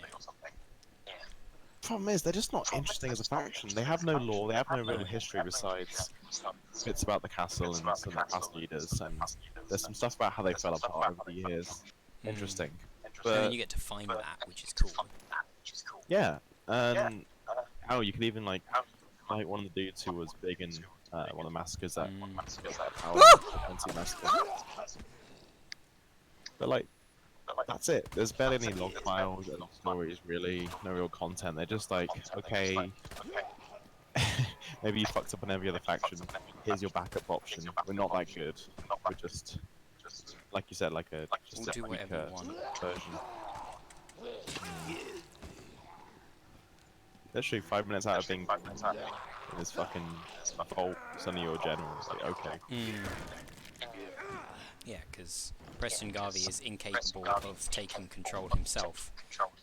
Problem is, they're just not interesting as a faction. They have no lore, they have no real history besides bits about the castle and some past leaders, and there's some stuff about how they fell apart over the years. Interesting. And then But you get to find that, which is cool. yeah, and you could even like one of the dudes who was big in one of the massacres that Quincy massacre. But like, that's it. There's barely any log files and stories, really. No real content. They're just like, okay, maybe you fucked up on every other faction. Here's your backup option. We're not that good. We're just, like you said, like just We'll a do whatever weaker we want. version. Literally 5 minutes out of being in this fucking vault, suddenly you're a general. It's like, okay. Yeah, because Preston Garvey is incapable of taking control himself,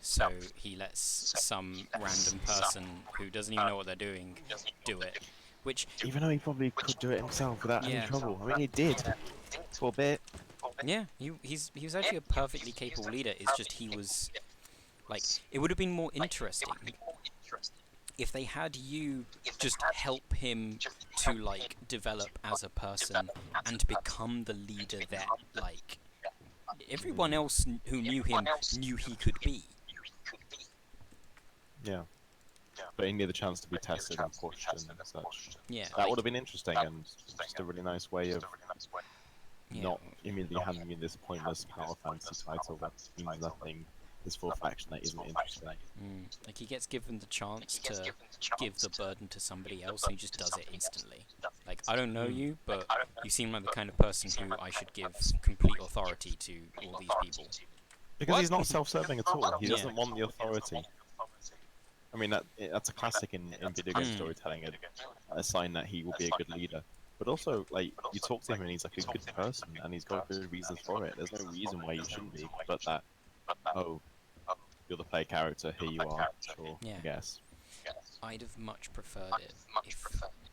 so he lets some random person who doesn't even know what they're doing do it. Which, Even though he probably could do it himself without any Yeah. trouble. I mean, he did for a bit. yeah, he was actually a perfectly capable leader. It's just he was like, it would have been more interesting if they had you just help him to like develop as a person and become the leader that like everyone else who knew him knew he could be. Yeah. But he needed the chance to be tested and pushed and such. Yeah, That would have been interesting and just a really nice way of Yeah. not immediately handing me this pointless power fantasy title that means nothing. This full faction that isn't interesting. Like he gets given the chance to give the burden to somebody else, and he just does it instantly. Like, I don't know you, but you seem like the kind of person who I should give complete authority to all these people. Because What? he's not self-serving at all. He Yeah. doesn't want the authority. I mean, that's a classic in video game storytelling, a sign that he will be a good leader. But also, like, you talk to him and he's like a good person, and he's got good reasons for it. There's no reason why you shouldn't be, but that, oh, you're the play character, here you are, sure, Yeah. I guess. I'd have much preferred it if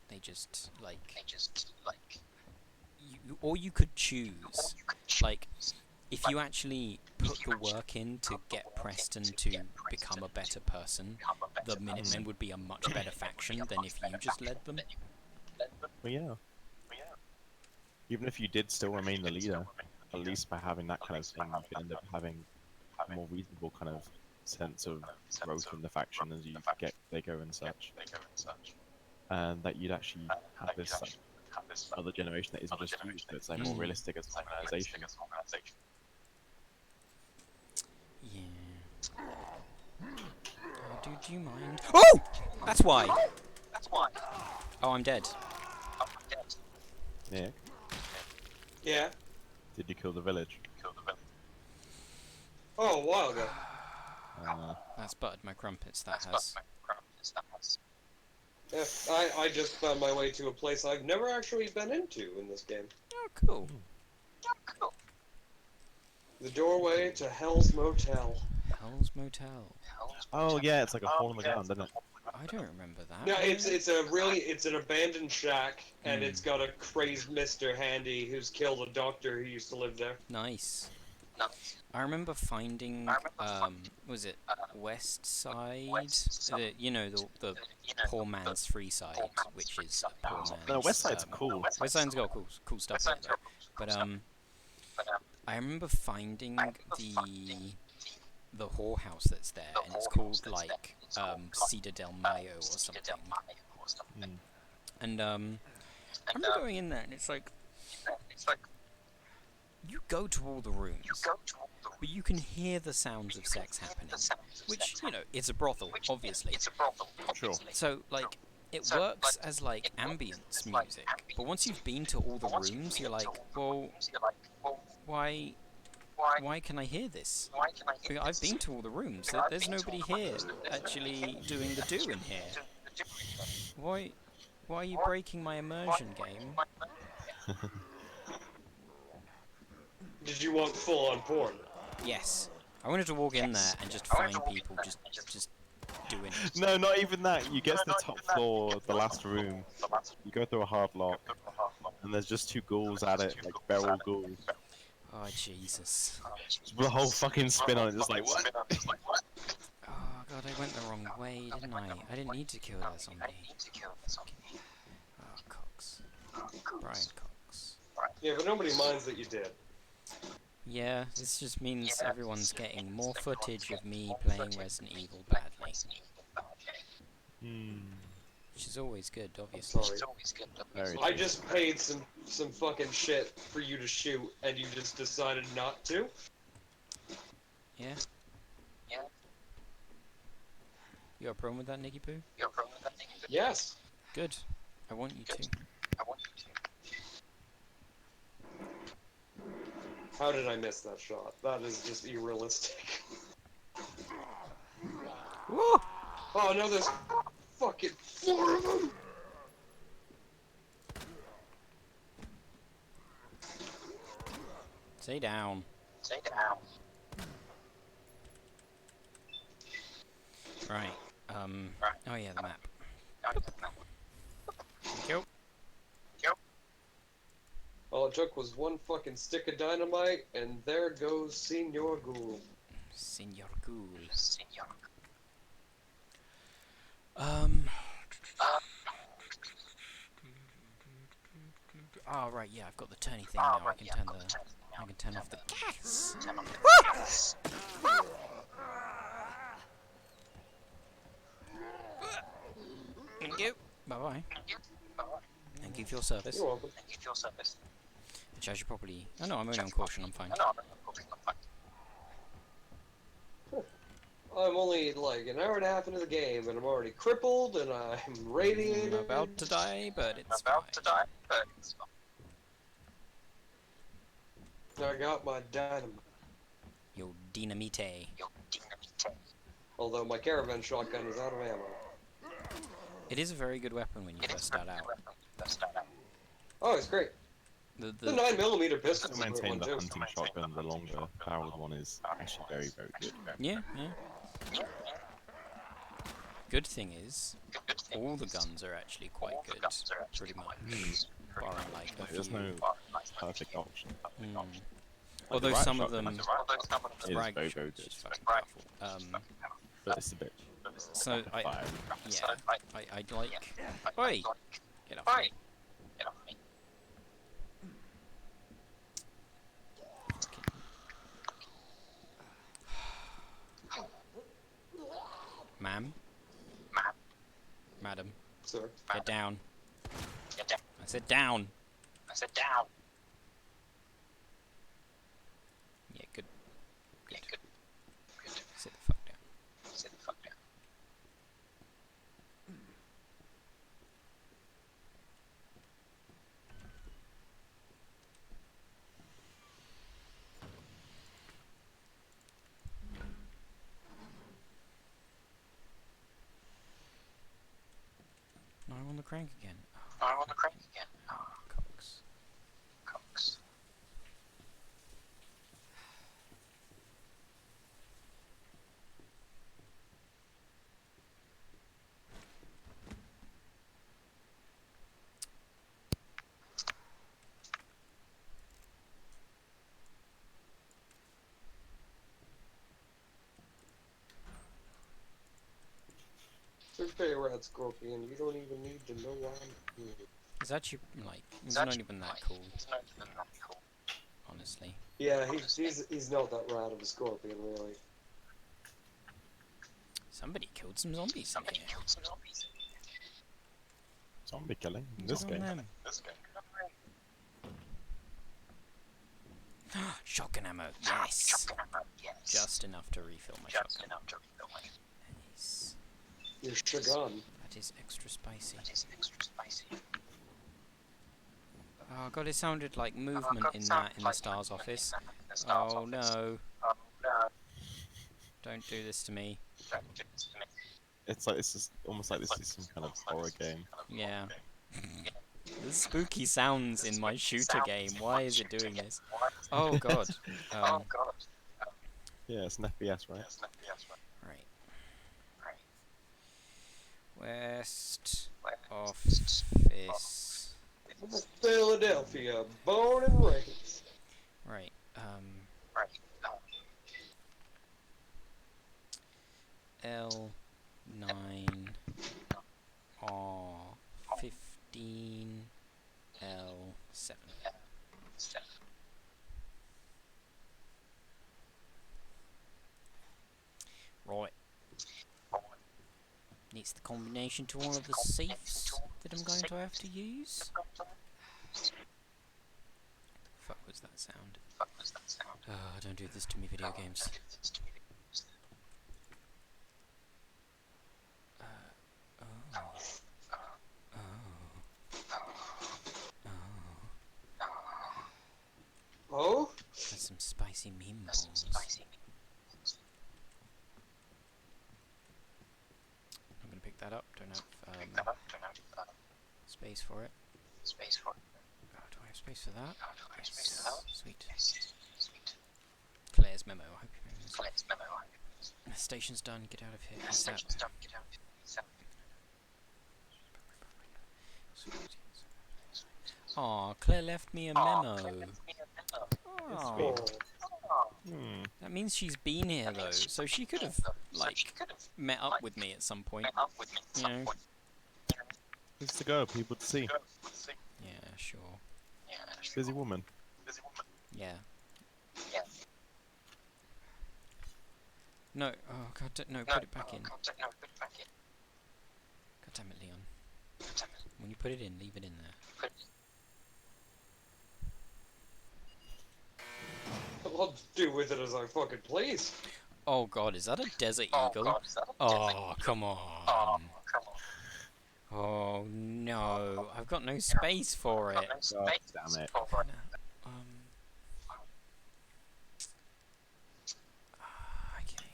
they just, like, or you could choose, like, if you actually put the work in to get Preston to become a better person, the Minutemen would be a much better faction than if you just led them. Well, yeah. Even if you did still remain the leader, at least by having that kind of thing, you could end up having a more reasonable kind of sense of growth in the faction as you get bigger and such. And that you'd actually have this like, other generation that isn't just you, so it's like more realistic as an organization. Yeah. Do you mind? Oh! That's why! Oh, I'm dead. Nick, Yeah. did you kill the village? Oh, a while ago. That's buttered my crumpets, that has. Yeah, I just found my way to a place I've never actually been into in this game. Oh, cool. The doorway to Hell's Motel. Hell's Motel. Oh yeah, it's like a hole in the ground, isn't it? I don't remember that. No, it's an abandoned shack, and it's got a crazed Mr. Handy who's killed a doctor who used to live there. Nice. I remember finding, was it West Side? You know, the poor man's free side, which is a poor man's... No, West Side's cool. West Side's got cool stuff in it, though. But, I remember finding the whorehouse that's there, and it's called, like, Cedar del Mayo or something. And, I remember going in there, and it's like... You go to all the rooms, but you can hear the sounds of sex happening, which, you know, it's a brothel, obviously. Sure. So, like, it works as, like, ambience music, but once you've been to all the rooms, you're like, well, why can I hear this? Because I've been to all the rooms, there's nobody here actually doing the do in here. Why are you breaking my immersion game? Did you want full-on porn? Yes. I wanted to walk in there and just find people just doing it. No, not even that. You get to the top floor, the last room. You go through a hard lock, and there's just two ghouls at it, like feral ghouls. Oh, Jesus. Just put a whole fucking spin on it, just like, what? Oh, God, I went the wrong way, didn't I? I didn't need to kill that zombie. Oh, Cox. Brian Cox. Yeah, but nobody minds that you did. Yeah, this just means everyone's getting more footage of me playing Resident Evil badly. Which is always good, obviously. Sorry. I just paid some fucking shit for you to shoot, and you just decided not to? Yeah? You got a problem with that, Nicky Poo? Yes. Good. I want you to. How did I miss that shot? That is just unrealistic. Woo! Oh no, there's fucking 4 of them! Stay down. Right. Oh yeah, the map. Thank you. All it took was one fucking stick of dynamite, and there goes Senor Ghoul. Senor Ghoul. Oh right, yeah, I've got the turny thing now. I can turn off the gas. Thank you. Bye bye. Thank you for your service. You're welcome. Which I should probably... Oh no, I'm only on caution, I'm fine. I'm only like an hour and a half into the game, and I'm already crippled, and I'm radiated. I'm about to die, but it's fine. I got my dynamite. Yo, dynamite. Although my caravan shotgun is out of ammo. It is a very good weapon when you first start out. Oh, it's great. The 9mm pistol To is a great maintain one the too. hunting shotgun, the longer barreled one is actually very, very good. Yeah, yeah. Good thing is, all the guns are actually quite good, pretty much. Barring like a There's few. no perfect option. Although riot some of shotgun them... is Bragg very, very shot's good. just fucking powerful. But it's a bit So fire. I'd like... Oi! Get off me. Ma'am? Madam, Sir. get down. I said down! Yeah, good. Good. Sit the fuck down. No, I'm on the crank again. Oh, cocks. Okay, Red Scorpion, you don't even need to know why I'm here. It's actually, like, it's not even that cool. Honestly. Yeah, he's not that rad of a scorpion, really. Somebody killed some zombies in here. Zombie killing in this Good on game. them. Shotgun ammo, yes! Just enough to refill my shotgun. Nice. Your shagun. That is extra spicy. Oh god, it sounded like movement in the STARS office. Oh no. Don't do this to me. It's like this is almost like this is some kind of horror game. Yeah. There's spooky sounds in my shooter game. Why is it doing this? Oh god. Yeah, it's an FPS, right? Right. West office. Philadelphia, born and raised. Right. L9 R15 L7. Right. Needs the combination to all of the safes that I'm going to have to use. The fuck was that sound? Oh, don't do this to me, video games. Oh? That's some spicy meatballs. I'm gonna pick that up. Don't have space for it. Oh, do I have space for that? Yes. Sweet. Claire's memo. I hope you remember this. The station's done. Get out of here. ASAP. Aw, Claire left me a memo. Oh. That means she's been here though, so she could have, like, met up with me at some point. You know? It's to go, people to see. Yeah, sure. Busy woman. Yeah. No, oh god, no, put it back in. God damn it, Leon. When you put it in, leave it in there. do with it as I fucking please. Oh god, is that a desert eagle? Oh, come on. Oh no, I've got no space for it. God damn it. Um. Okay.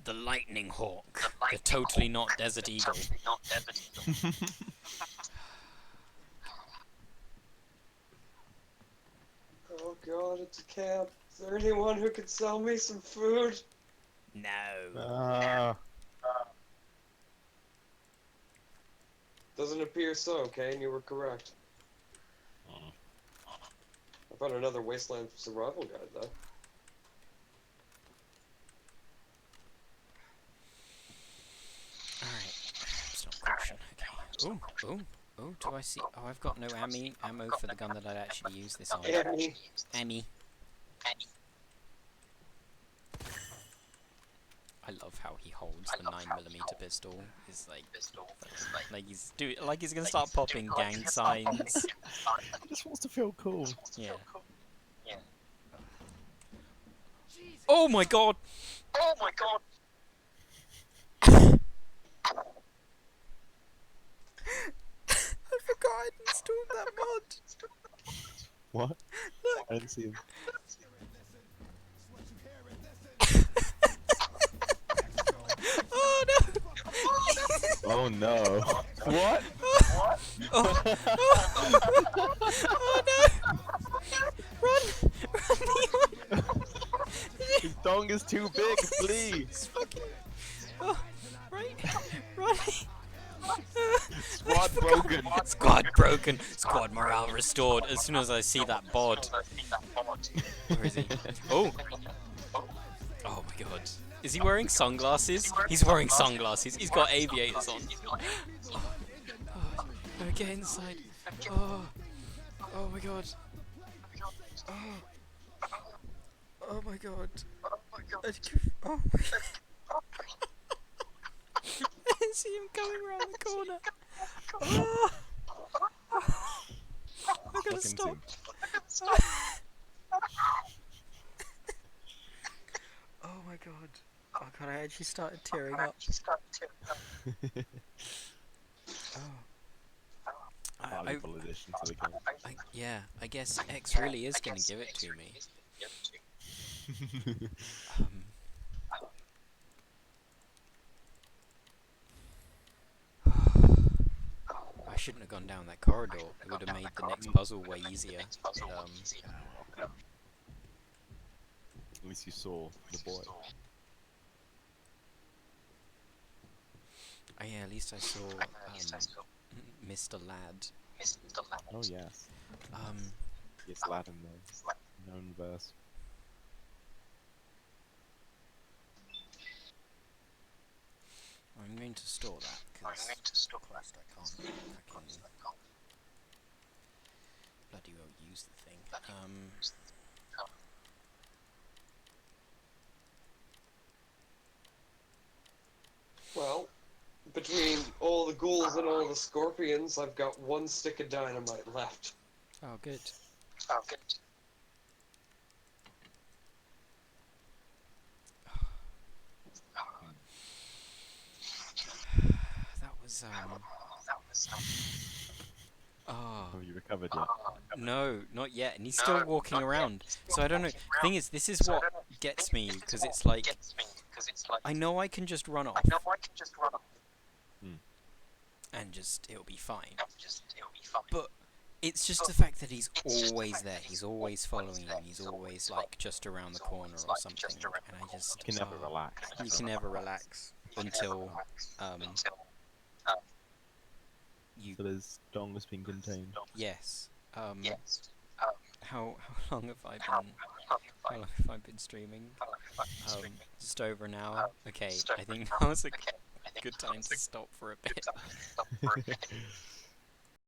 The lightning hawk. The totally not desert eagle. Oh god, it's a camp. Is there anyone who could sell me some food? No. Doesn't appear so, Kane. You were correct. I found another Wasteland survival guide, though. Alright. Stop caution. Okay. Ooh, do I see? Oh, I've got no ammo for the gun that I'd actually use this on. Ammy. I love how he holds the 9mm pistol. It's like he's gonna start popping gang signs. He just wants to feel cool. Yeah. Oh my god! I forgot I'd installed that mod. What? I didn't see him. Oh no! Oh no. What? Oh no! Run! Run, Leon! His dong is too big, flee! It's fucking... Oh, right! Run! Squad broken! Squad broken! Squad morale restored as soon as I see that bod. Where is he? Oh! Oh my god. Is he wearing sunglasses? He's wearing sunglasses. He's got aviators on. Oh, no, get inside. Oh, oh my god. Oh, oh my god. Oh my god. I see him coming around the corner. Oh, I gotta stop. Oh my god. Oh god, I actually started tearing up. Oh. Valuable addition to the game. Yeah, I guess X really is gonna give it to me. I shouldn't have gone down that corridor. It would have made the next puzzle way easier. At least you saw the boy. Oh yeah, at least I saw Mr. Ladd. Oh yes. Yes, lad in the known verse. I'm going to store that because Christ, I can't fucking bloody well use the thing. Well, between all the ghouls and all the scorpions, I've got one stick of dynamite left. Oh good. That was oh. Oh, you recovered yet? No, not yet, and he's still walking around. So I don't know. Thing is, this is what gets me, because it's like, I know I can just run off, and just it'll be fine. But it's just the fact that he's always there. He's always following him. He's always like just around the corner or something. And I just You can never relax. You can never relax until you. So his dong has been contained. Yes. How long have I been? How long have I been streaming? Just over an hour. Okay, I think that was a good time to stop for a bit.